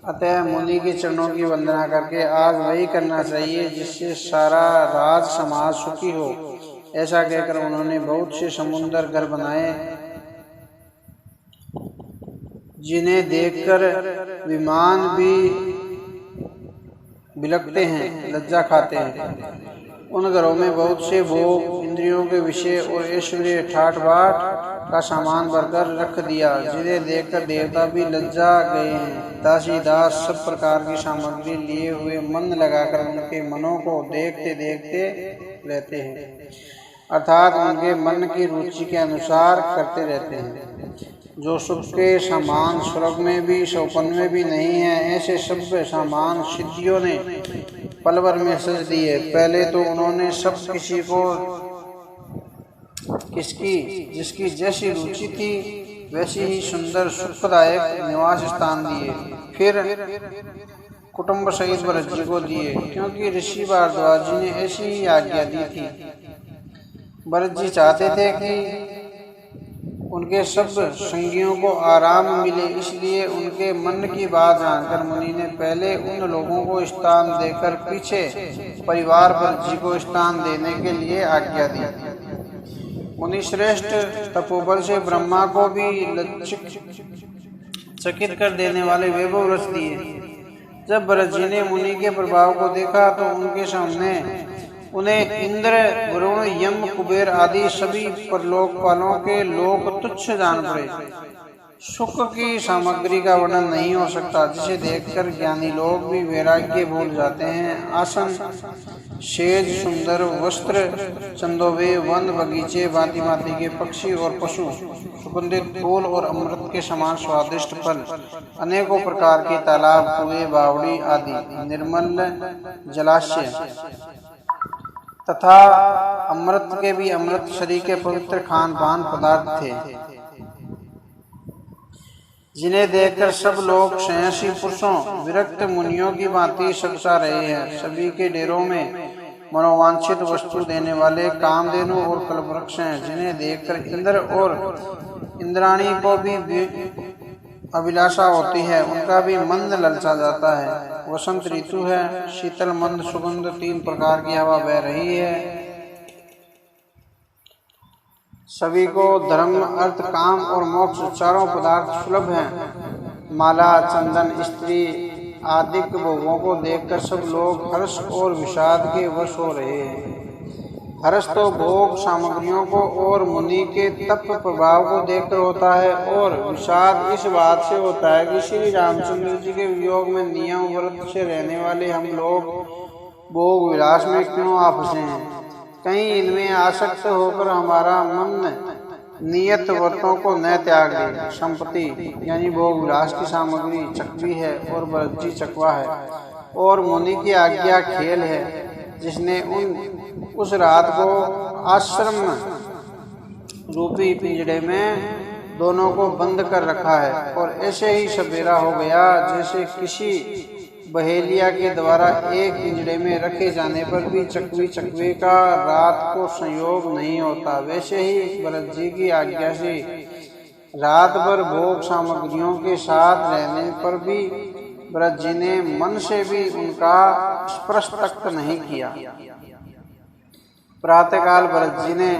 [SPEAKER 1] अतः मुनि के चरणों की वंदना करके आज वही करना चाहिए जिससे सारा राज समाज सुखी हो। ऐसा कहकर उन्होंने बहुत से समुद्र घर बनाए जिन्हें देखकर विमान भी बिलखते हैं, लज्जा खाते हैं। उन घरों में बहुत से भोग, इंद्रियों के विषय और ऐश्वर्य ठाट बाट का सामान भरकर रख दिया, जिन्हें देखकर देवता भी लज्जा गए हैं। दासी दास सब प्रकार की सामग्री लिए हुए मन लगाकर उनके मनों को देखते देखते रहते हैं, अर्थात उनके मन की रुचि के अनुसार करते रहते हैं। जो सुख के सामान स्वर्ग में भी सौपन में भी नहीं है, ऐसे सब सामान सिद्धियों ने पल भर में सज दिए। पहले तो उन्होंने सब किसी को जिसकी जैसी रुचि थी वैसी ही सुंदर सुखदायक निवास स्थान दिए। फिर कुटुंब सहित भरत जी को दिए, क्योंकि ऋषि भारद्वाज जी ने ऐसी ही आज्ञा दी थी। भरत जी चाहते थे कि उनके सब संगियों को आराम मिले, इसलिए उनके मन की बात जानकर मुनि ने पहले उन लोगों को स्थान देकर पीछे परिवार भरत जी को स्थान देने के लिए आज्ञा दी। मुनि श्रेष्ठ तपोबल से ब्रह्मा को भी चकित कर देने वाले वैभव रच दिए। जब भरत जी ने मुनि के प्रभाव को देखा तो उनके सामने उन्हें इंद्र, वरुण, यम, कुबेर आदि सभी परलोकपालों के लोक तुच्छ जान पड़े। सुख की सामग्री का वर्णन नहीं हो सकता, जिसे देखकर ज्ञानी लोग भी वैराग्य भूल जाते हैं। आसन, सेज, सुंदर वस्त्र, चंदोवे, वन, बगीचे, भांति भांति के पक्षी और पशु, सुगंधित फूल और अमृत के समान स्वादिष्ट फल, अनेकों प्रकार के तालाब, कुएं, बावड़ी आदि, निर्मल जलाशय तथा अमृत के भी अमृत शरीर के पवित्र खान पान पदार्थ थे, जिन्हें देखकर सब लोग संयसी पुरुषों, विरक्त मुनियों की भांति सकसा रहे हैं। सभी के डेरों में मनोवांछित वस्तु देने वाले कामधेनु और कल्पवृक्ष हैं, जिन्हें देखकर इंद्र और इंद्राणी को भी अभिलाषा होती है, उनका भी मन ललचा जाता है। वसंत ऋतु है, शीतल मंद सुगंध 3 प्रकार की हवा बह रही है। सभी को धर्म, अर्थ, काम और मोक्ष चारों पदार्थ सुलभ हैं। माला, चंदन, स्त्री आदि भोगों को देखकर सब लोग हर्ष और विषाद के वश हो रहे हैं। हर्ष तो भोग सामग्रियों को और मुनि के तप प्रभाव को देखकर होता है, और विषाद इस बात से होता है कि श्री रामचंद्र जी के वियोग में नियम व्रत से रहने वाले हम लोग भोग विलास में क्यों आ फंसे हैं। कहीं इनमें आसक्त होकर हमारा मन नियत व्रतों को न त्याग दे। संपत्ति यानी भोग विलास की सामग्री चकवी है और भरत जी चकवा है, और मुनि की आज्ञा खेल है, जिसने उस रात को आश्रम रूपी पिंजड़े में दोनों को बंद कर रखा है। और ऐसे ही सवेरा हो गया जैसे किसी बहेलिया के द्वारा एक पिंजड़े में रखे जाने पर भी चकवी चकवे का रात को संयोग नहीं होता, वैसे ही भरत जी की आज्ञा से रात भर भोग सामग्रियों के साथ रहने पर भी भरत जी ने मन से भी उनका स्पर्श तक नहीं किया। प्रातःकाल भरत जी ने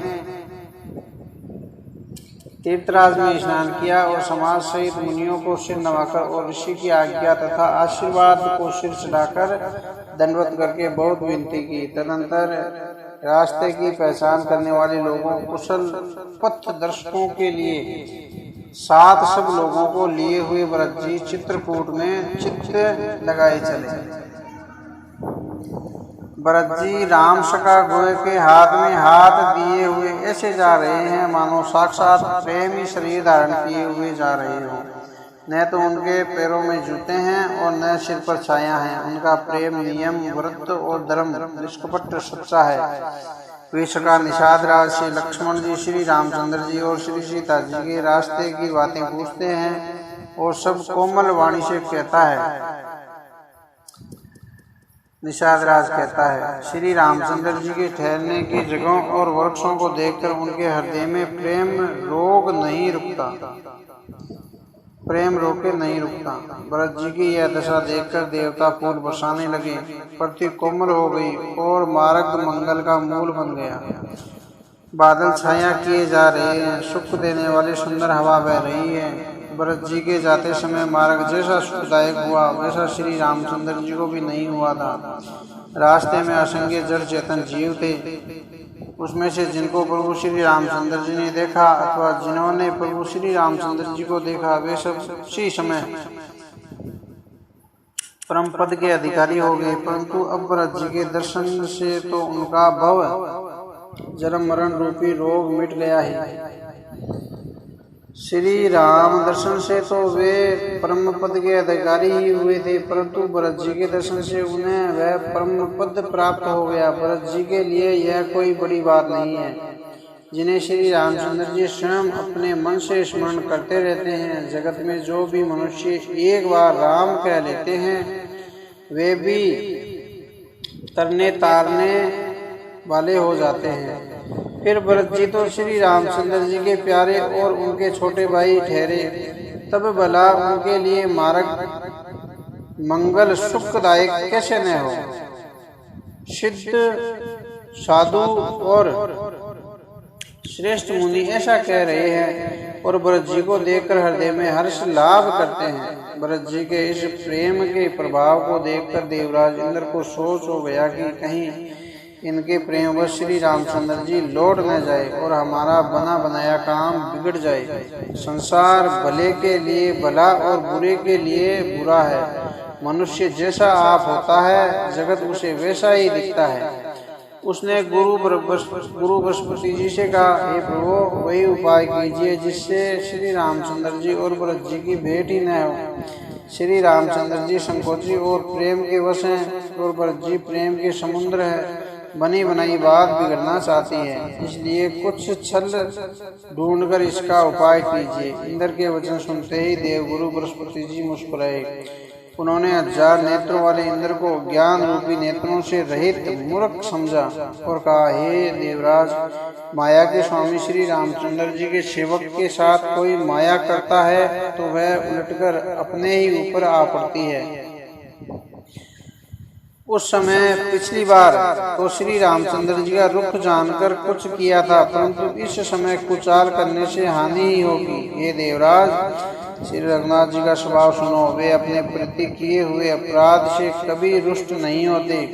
[SPEAKER 1] तीर्थराज में स्नान किया और समाज सहित मुनियों को सिर नवाकर और ऋषि की आज्ञा तथा आशीर्वाद को सिर चढ़ाकर दंडवत करके बहुत विनती की। तदंतर रास्ते की पहचान करने वाले लोगों, कुशल पथ दर्शकों के लिए साथ सब लोगों को लिए हुए भरत जी चित्रकूट में चित्र लगाए चले। भरत जी राम सखा घोड़े के हाथ में हाथ दिए हुए ऐसे जा रहे हैं मानो साक्षात प्रेमी शरीर धारण किए हुए जा रहे हो। न तो उनके पैरों में जूते हैं और न सिर पर छाया है। उनका प्रेम, नियम, व्रत और धर्म निष्कपट सच्चा है। वे सखा निषाद राज से लक्ष्मण जी, श्री रामचंद्र जी और श्री सीता जी के रास्ते की बातें पूछते हैं और सब कोमल वाणी से कहता है। निषाद राज कहता है, श्री रामचंद्र जी के ठहरने की जगहों और वृक्षों को देखकर उनके हृदय में प्रेम रोके नहीं रुकता। भरत जी की यह दशा देखकर देवता फूल बरसाने लगे, पृथ्वी कोमल हो गई और मार्ग मंगल का मूल बन गया। बादल छाया किए जा रहे हैं, सुख देने वाली सुंदर हवा बह रही है। भरत जी के जाते समय मार्ग जैसा सुखदायक हुआ वैसा श्री रामचंद्र जी को भी नहीं हुआ था। रास्ते में असंख्य जड़ चेतन जीव थे। उसमें से जिनको प्रभु श्री रामचंद्र जी ने देखा अथवा जिन्होंने प्रभु श्री रामचंद्र जी को देखा वे सब उसी समय परम पद के अधिकारी हो गए। परंतु अब भरत जी के दर्शन से तो उनका भव जन्म मरण रूपी रोग मिट गया है। श्री राम दर्शन से तो वे परम पद के अधिकारी ही हुए थे, परंतु भरत जी के दर्शन से उन्हें वह परम पद प्राप्त हो गया। भरत जी के लिए यह कोई बड़ी बात नहीं है, जिन्हें श्री रामचंद्र जी स्वयं अपने मन से स्मरण करते रहते हैं। जगत में जो भी मनुष्य एक बार राम कह लेते हैं वे भी तरने तारने वाले हो जाते हैं। फिर भरत जी तो श्री रामचंद्र जी के प्यारे और उनके छोटे भाई ठहरे, तब भला उनके लिए मार्ग मंगल सुखदायक कैसे न हो। सिद्ध साधु और श्रेष्ठ मुनि ऐसा कह रहे हैं और भरत जी को देखकर हृदय में हर्ष लाभ करते हैं। भरत जी के इस प्रेम के प्रभाव को देखकर देवराज इंद्र को सोच हो गया कि कहीं इनके प्रेमवश श्री रामचंद्र जी लौट न जाए और हमारा बना बनाया काम बिगड़ जाए। संसार भले के लिए भला और बुरे के लिए बुरा है। मनुष्य जैसा आप होता है जगत उसे वैसा ही दिखता है। उसने गुरु बृहस्पति जी से कहा, हे प्रभु वही उपाय कीजिए जिससे श्री रामचंद्र जी और भरत जी की भेंट ही न हो। श्री रामचंद्र जी संकोची और प्रेम के वश हैं और भरत जी प्रेम के समुद्र है। बनी बनाई बात बिगड़ना चाहती है, इसलिए कुछ छल ढूंढकर इसका उपाय कीजिए। इंद्र के वचन सुनते ही देवगुरु बृहस्पति जी मुस्कुराए। उन्होंने 1000 नेत्रों वाले इंद्र को ज्ञान रूपी नेत्रों से रहित मूर्ख समझा और कहा, हे देवराज, माया के स्वामी श्री रामचंद्र जी के सेवक के साथ कोई माया करता है तो वह उलटकर अपने ही ऊपर आ पड़ती है। उस समय पिछली बार तो श्री रामचंद्र जी का रुख जानकर कुछ किया था, परंतु इस समय कुचाल करने से हानि ही होगी। ये देवराज, श्री रघुनाथ जी का स्वभाव सुनो। वे अपने प्रति किए हुए अपराध से कभी रुष्ट नहीं होते,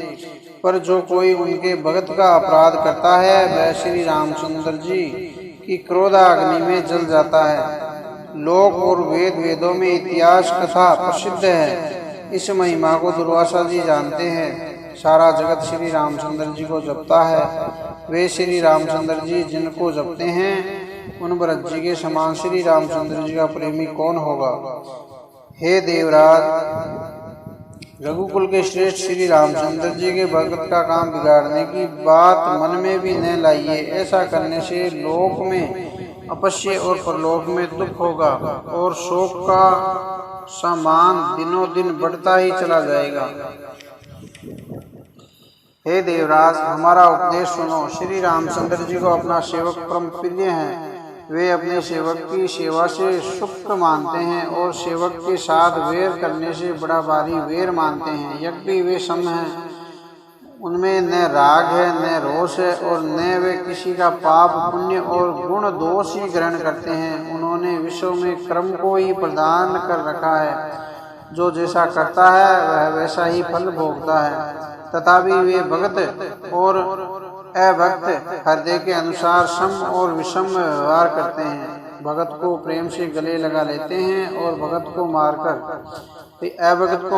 [SPEAKER 1] पर जो कोई उनके भगत का अपराध करता है वह श्री रामचंद्र जी की क्रोधाग्नि में जल जाता है। लोक और वेदों में इतिहास कथा प्रसिद्ध है। इस महिमा को दुर्वासा जी जानते हैं। सारा जगत श्री रामचंद्र जी को जपता है। वे श्री रामचंद्र जी जिनको जपते हैं उन भरत जी के समान श्री रामचंद्र जी का प्रेमी कौन होगा। हे देवराज, रघुकुल के श्रेष्ठ श्री रामचंद्र जी के भगत का काम बिगाड़ने की बात मन में भी न लाइए। ऐसा करने से लोक में अपश्य और परलोक में दुख होगा और शोक का सामान दिनों दिन बढ़ता ही चला जाएगा। हे देवराज, हमारा उपदेश सुनो। श्री रामचंद्र जी को अपना सेवक परम प्रिय है। वे अपने सेवक की सेवा से सुख मानते हैं और सेवक के साथ वैर करने से बड़ा भारी वैर मानते हैं। यद्यपि वे सम हैं, उनमें न राग है न रोष है और न वे किसी का पाप पुण्य और गुण दोष ही ग्रहण करते हैं। उन्होंने विश्व में क्रम को ही प्रदान कर रखा है। जो जैसा करता है वह वैसा ही फल भोगता है। तथापि वे भगत और अभक्त हृदय के अनुसार सम और विषम व्यवहार करते हैं। भगत को प्रेम से गले लगा लेते हैं और अभगत को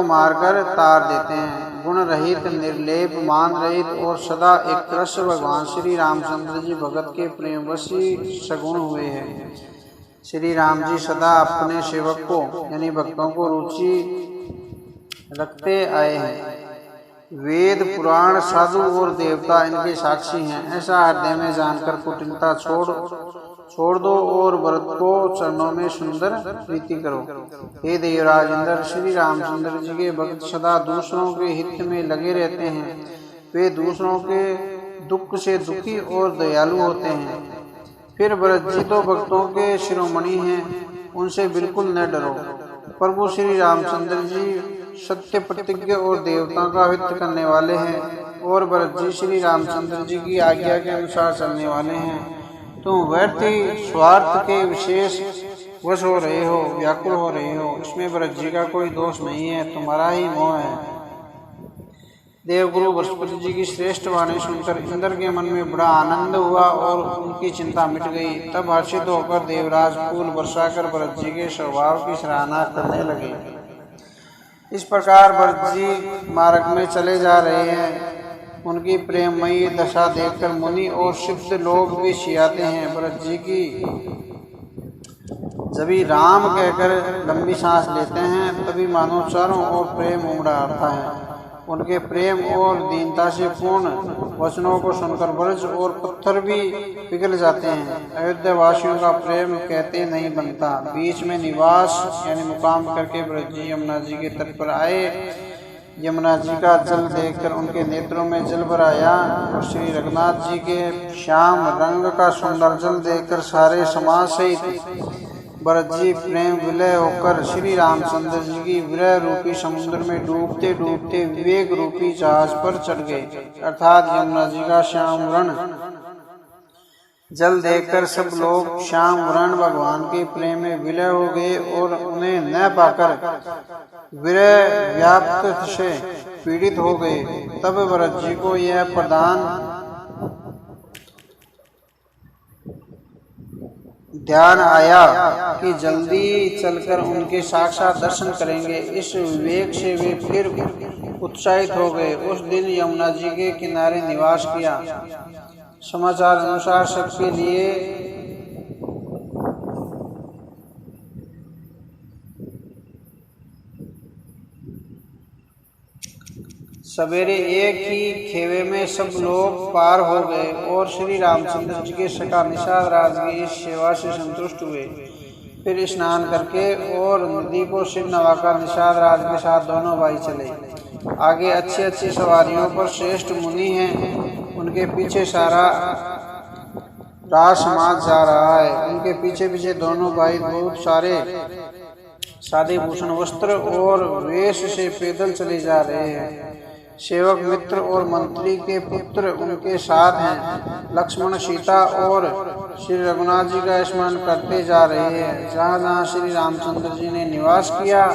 [SPEAKER 1] मारकर तार देते हैं। गुण रहित, निर्लेप, मान रहित और सदा एक कृष्ण भगवान श्री रामचंद्र जी भगत के प्रेमवशी सगुण हुए हैं। श्री राम जी सदा अपने सेवक को यानी भक्तों को रुचि रखते आए हैं। वेद, पुराण, साधु और देवता इनके साक्षी हैं। ऐसा हृदय में जानकर कुटिलता छोड़ दो और भरत को चरणों में सुंदर प्रीति करो। हे देवराज इंद्र, श्री रामचंद्र जी के भक्त सदा दूसरों के हित में लगे रहते हैं। वे दूसरों के दुख से दुखी और दयालु होते हैं। फिर भरत जी तो भक्तों के शिरोमणि हैं, उनसे बिल्कुल न डरो। प्रभु श्री रामचंद्र जी सत्य प्रतिज्ञ और देवताओं का हित करने वाले हैं, और भरत जी श्री रामचंद्र जी की आज्ञा के अनुसार चलने वाले हैं। तुम व्यर्थ स्वार्थ के विशेष वश हो रहे हो, व्याकुल हो रहे हो। इसमें भरत जी का कोई दोष नहीं है, तुम्हारा ही मोह है। देवगुरु बृहस्पति जी की श्रेष्ठ वाणी सुनकर इंद्र के मन में बड़ा आनंद हुआ और उनकी चिंता मिट गई। तब हर्षित होकर देवराज फूल बरसाकर भरत जी के स्वभाव की सराहना करने लगे। इस प्रकार भरत जी मार्ग में चले जा रहे हैं। उनकी प्रेममयी दशा देखकर मुनि और सिद्ध लोग भी सियाते हैं। भरत जी की जभी राम कहकर लंबी सांस लेते हैं, तभी मानो चारों ओर प्रेम उमड़ा आता है। उनके प्रेम और दीनता से पूर्ण वचनों को सुनकर ब्रज और पत्थर भी पिघल जाते हैं। अयोध्या वासियों का प्रेम कहते नहीं बनता। बीच में निवास यानी मुकाम करके ब्रज जी यमुना जी के तट पर आए। यमुना जी का जल देखकर उनके नेत्रों में जल भर आया, और श्री रघुनाथ जी के श्याम रंग का सुंदर जल देखकर सारे समाज सहित भरत जी प्रेम विलय होकर श्री रामचंद्र जी की विरह रूपी समुद्र में डूबते डूबते विवेक रूपी जहाज पर चढ़ गए। अर्थात यमुना जी का श्याम वर्ण जल देखकर सब लोग श्याम वर्ण भगवान के प्रेम में विलय हो गए और उन्हें न पाकर विरह व्याप्त से पीड़ित हो गए। तब भरत जी को यह प्रदान ध्यान आया कि जल्दी चलकर उनके साक्षात दर्शन करेंगे। इस विवेक से वे फिर उत्साहित हो गए। उस दिन यमुना जी के किनारे निवास किया। समाचार अनुसार सबके लिए सवेरे एक ही खेवे में सब लोग पार हो गए और श्री रामचंद्र जी के सखा निषाद राज की इस सेवा से संतुष्ट हुए। फिर स्नान करके और नदी को सिर नवाकर निषाद राज के साथ दोनों भाई चले। आगे अच्छी अच्छी सवारियों पर श्रेष्ठ मुनि हैं, उनके पीछे सारा राज समाज जा रहा है। उनके पीछे पीछे दोनों भाई बहुत सारे सादे भूषण वस्त्र और वेश से पैदल चले जा रहे हैं। सेवक मित्र और मंत्री के पुत्र उनके साथ हैं। लक्ष्मण सीता और श्री रघुनाथ जी का स्मरण करते जा रहे हैं। जहाँ जहाँ श्री रामचंद्र जी ने निवास किया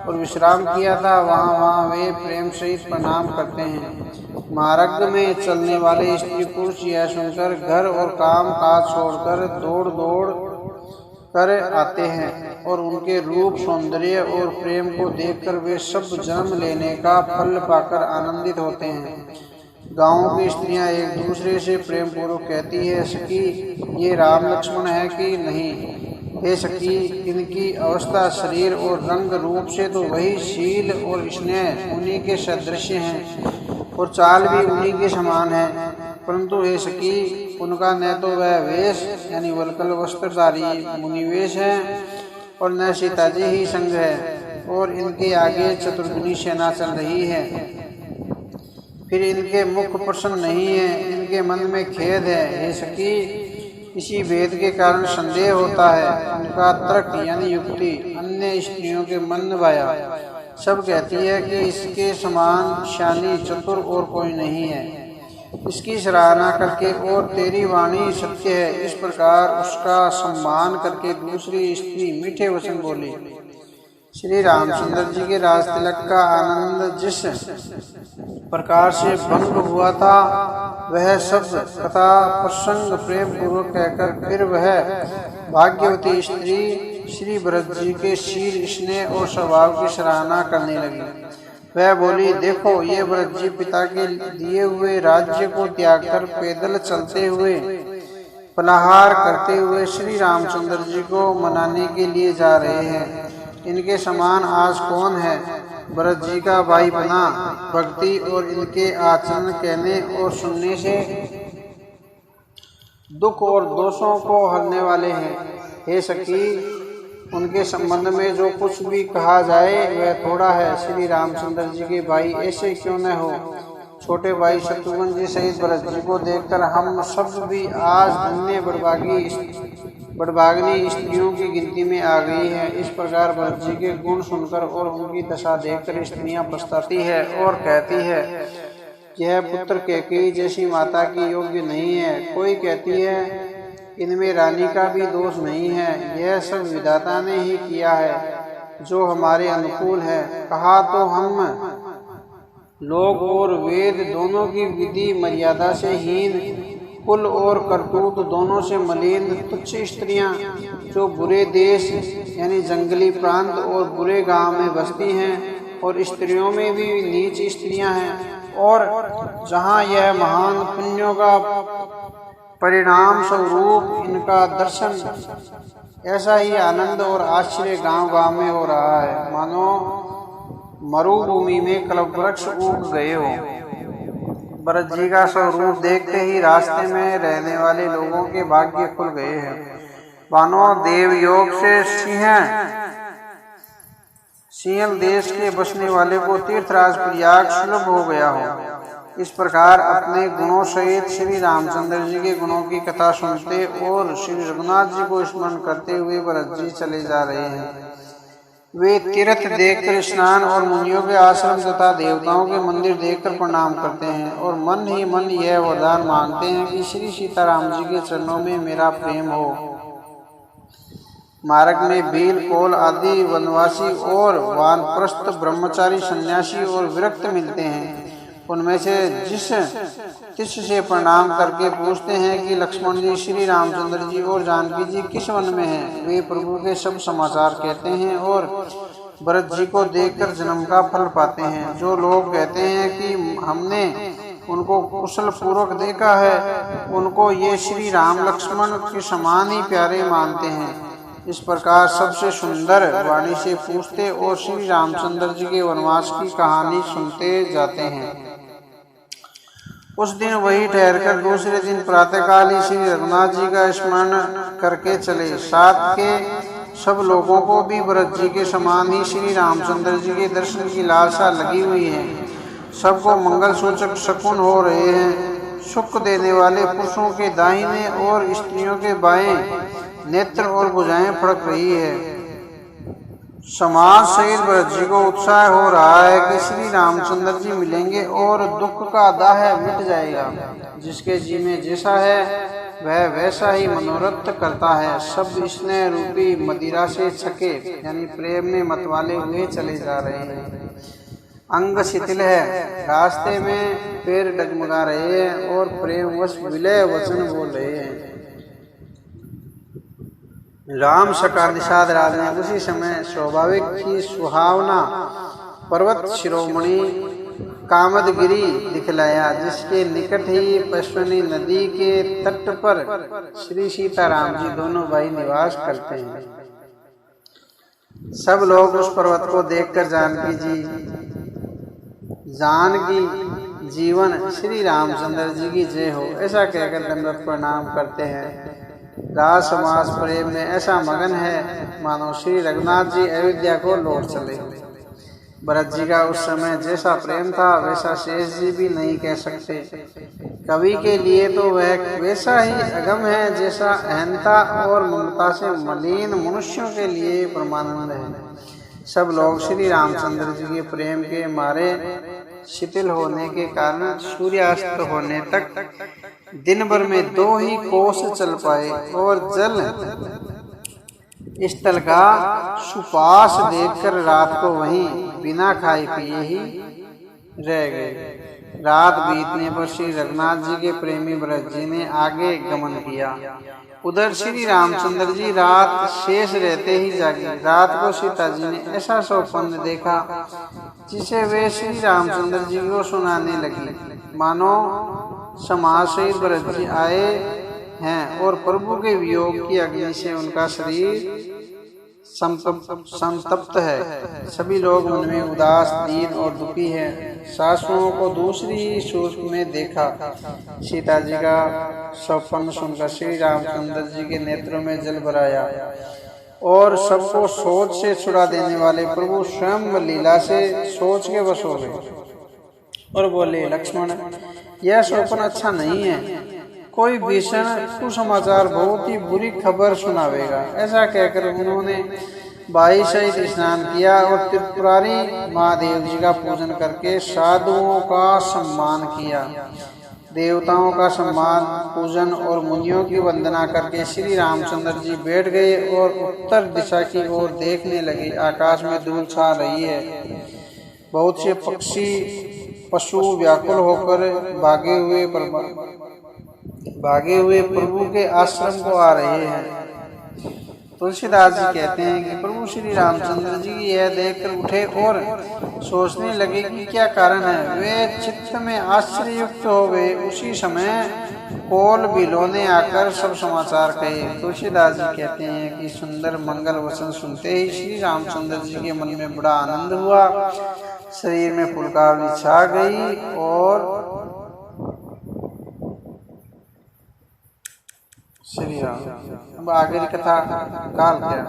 [SPEAKER 1] और विश्राम किया था, वहाँ वहाँ वे प्रेम सहित प्रणाम करते हैं। मार्ग में चलने वाले स्त्री पुरुष यह सुनकर घर और काम काज छोड़कर दौड़ दौड़ कर आते हैं और उनके रूप सौंदर्य और प्रेम को देखकर वे सब जन्म लेने का फल पाकर आनंदित होते हैं। गांवों की स्त्रियां एक दूसरे से प्रेम पूर्वक कहती है, सखी ये राम लक्ष्मण है कि नहीं? हे सखी, इनकी अवस्था शरीर और रंग रूप से तो वही शील और स्नेह उन्हीं के सदृश हैं और चाल भी उन्हीं के समान है, परंतु हे सखी उनका न तो वह वेश यानी वल्कल वस्त्रधारी मुनिवेश है और न सीता जी ही संग है, और इनके आगे चतुर्गुनी सेना चल रही है। फिर इनके मुख प्रसन्न नहीं है, इनके मन में खेद है। हे सखी, इसी भेद के कारण संदेह होता है। उनका तर्क यानी युक्ति अन्य स्त्रियों के मन में भाया। सब कहती है कि इसके समान शानी चतुर और कोई नहीं है। इसकी सराहना करके और तेरी वाणी सत्य है, इस प्रकार उसका सम्मान करके दूसरी स्त्री मीठे वचन बोली। श्री रामचंद्र जी के राज तिलक का आनंद जिस प्रकार से भंग हुआ था, वह सब कथा प्रसंग प्रेम पूर्वक कहकर फिर वह भाग्यवती स्त्री श्री भरत जी के शील स्नेह और स्वभाव की सराहना करने लगी। वह बोली, देखो ये भरत जी पिता के दिए हुए राज्य को त्याग कर पैदल चलते हुए फलाहार करते हुए श्री रामचंद्र जी को मनाने के लिए जा रहे हैं। इनके समान आज कौन है? भरत जी का भाई बना भक्ति और इनके आचरण कहने और सुनने से दुख और दोषों को हरने वाले हैं। हे सखी, उनके संबंध में जो कुछ भी कहा जाए वह थोड़ा है। श्री रामचंद्र जी के भाई ऐसे क्यों न हो। छोटे भाई शत्रुघ्न जी सहित भरत जी को देखकर हम सब भी आज धन्य बड़भागिनी स्त्रियों की गिनती में आ गई है। इस प्रकार भरत जी के गुण सुनकर और उनकी दशा देखकर स्त्रियां पछताती है और कहती है, यह पुत्र कैकेयी जैसी माता की योग्य नहीं है। कोई कहती है, इनमें रानी का भी दोष नहीं है, यह सब विधाता ने ही किया है जो हमारे अनुकूल है। कहा तो हम लोग और वेद दोनों की विधि मर्यादा से हीन, कुल और करतूत दोनों से मलिन तुच्छ स्त्रियां जो बुरे देश यानी जंगली प्रांत और बुरे गांव में बसती हैं और स्त्रियों में भी नीच स्त्रियां हैं, और जहां यह महान पुण्यों का परिणाम स्वरूप इनका दर्शन, ऐसा ही आनंद और आश्चर्य गांव-गांव में हो रहा है, मानो मरुभूमि में कल्पवृक्ष उग गए हो। भरत जी का स्वरूप देखते ही रास्ते में रहने वाले लोगों के भाग्य खुल गए हैं, मानो देवयोग से सिंहल देश के बसने वाले को तीर्थराज प्रयाग सुलभ हो गया हो। इस प्रकार अपने गुणों सहित श्री रामचंद्र जी के गुणों की कथा सुनते और श्री रघुनाथ जी को स्मरण करते हुए भरत जी चले जा रहे हैं। वे तीर्थ देखकर स्नान और मुनियों के आश्रम तथा देवताओं के मंदिर देखकर प्रणाम करते हैं और मन ही मन यह वरदान मांगते हैं कि श्री सीताराम जी के चरणों में मेरा प्रेम हो। मार्ग में भील, कोल आदि वनवासी और वानप्रस्थ ब्रह्मचारी, सन्यासी और विरक्त मिलते हैं। उनमें से तिस से प्रणाम करके पूछते हैं कि लक्ष्मण जी, श्री रामचंद्र जी और जानकी जी किस वन में हैं। वे प्रभु के सब समाचार कहते हैं और भरत जी को देखकर जन्म का फल पाते हैं। जो लोग कहते हैं कि हमने उनको कुशल पूर्वक देखा है, उनको ये श्री राम लक्ष्मण के समान ही प्यारे मानते हैं। इस प्रकार सबसे सुंदर वाणी से पूछते और श्री रामचंद्र जी के वनवास की कहानी सुनते जाते हैं। उस दिन वही ठहरकर दूसरे दिन प्रातःकाल ही श्री रघुनाथ जी का स्मरण करके चले। साथ के सब लोगों को भी भरत जी के समान ही श्री रामचंद्र जी के दर्शन की लालसा लगी हुई है। सबको मंगल सूचक शकुन हो रहे हैं। सुख देने वाले पुरुषों के दाहिने और स्त्रियों के बाएं नेत्र और भुजाएं फड़क रही है। समाज सहित भरत जी को उत्साह हो रहा है कि श्री रामचंद्र जी मिलेंगे और दुख का दाह मिट जाएगा। जिसके जी में जैसा है वह वैसा ही मनोरथ करता है। सब स्नेह रूपी मदिरा से छके यानी प्रेम में मतवाले हुए चले जा रहे हैं। अंग शिथिल है, रास्ते में पैर डगमगा रहे हैं और प्रेमवश विलय वचन बोल रहे हैं। राम सका निषाद राज ने उसी समय स्वाभाविक ही सुहावना पर्वत शिरोमणि कामदगिरी दिखलाया, जिसके निकट ही पश्चिमी नदी के तट पर श्री सीताराम जी दोनों भाई निवास करते हैं। सब लोग उस पर्वत को देखकर जानकी जीवन श्री रामचंद्र जी की जय हो ऐसा कहकर दंडवत प्रणाम करते हैं। राज समाज प्रेम में ऐसा मगन है मानो श्री रघुनाथ जी अयोध्या को लौट चले। भरत जी का उस समय जैसा प्रेम था वैसा शेष जी भी नहीं कह सकते। कवि के लिए तो वह वैसा ही अगम है जैसा अहंता और ममता से मलिन मनुष्यों के लिए परमानंद है। सब लोग श्री रामचंद्र जी के प्रेम के मारे शिथिल होने के कारण सूर्यास्त होने तक दिन भर में 2 ही कोस चल पाए और जल स्थल का सुपास देखकर रात को वहीं बिना खाए पिए ही रह गए। रात बीतने पर श्री रघुनाथ जी के प्रेमी भरत जी ने आगे गमन किया। उधर श्री रामचंद्र जी रात शेष रहते ही जागे। रात को सीता जी ने ऐसा स्वप्न देखा जिसे वे श्री रामचंद्र जी को सुनाने लगी, मानो समाज सहित भरत जी आए हैं और प्रभु के वियोग की अग्नि से उनका शरीर संतप्त है। सभी लोग मन में उदास, दीन और दुखी हैं। सासुओं को दूसरी सूरत में देखा। सीता जी का सौपन सुनकर श्री रामचंद्र जी के नेत्रों में जल भर आया और सबको सोच से छुड़ा देने वाले प्रभु स्वयं लीला से सोच के वश हो गए और बोले, लक्ष्मण, यह स्वप्न अच्छा नहीं है। कोई भीषण कुसमाचार, बहुत ही बुरी खबर सुनावेगा। ऐसा कहकर उन्होंने भाई सहित स्नान किया और त्रिपुरारी महादेव जी का पूजन करके साधुओं का सम्मान किया। देवताओं का सम्मान, पूजन और मुनियों की वंदना करके श्री रामचंद्र जी बैठ गए और उत्तर दिशा की ओर देखने लगे। आकाश में धूल छा रही है। बहुत से पक्षी, पशु व्याकुल होकर भागे हुए प्रभु के आश्रम को आ रहे हैं। तुलसीदास जी कहते हैं कि प्रभु श्री रामचंद्र जी यह देखकर उठे और सोचने लगे कि क्या कारण है। वे चित्त में आश्चर्ययुक्त हो गए। उसी समय कोल बिलोने आकर सब समाचार कहे। तुलसीदास जी कहते हैं कि सुंदर मंगल वचन सुनते ही श्री रामचंद्र जी के मन में बड़ा आनंद हुआ। शरीर में पुलकावली छा गई और श्री राम। अब आगे की कथा काल क्या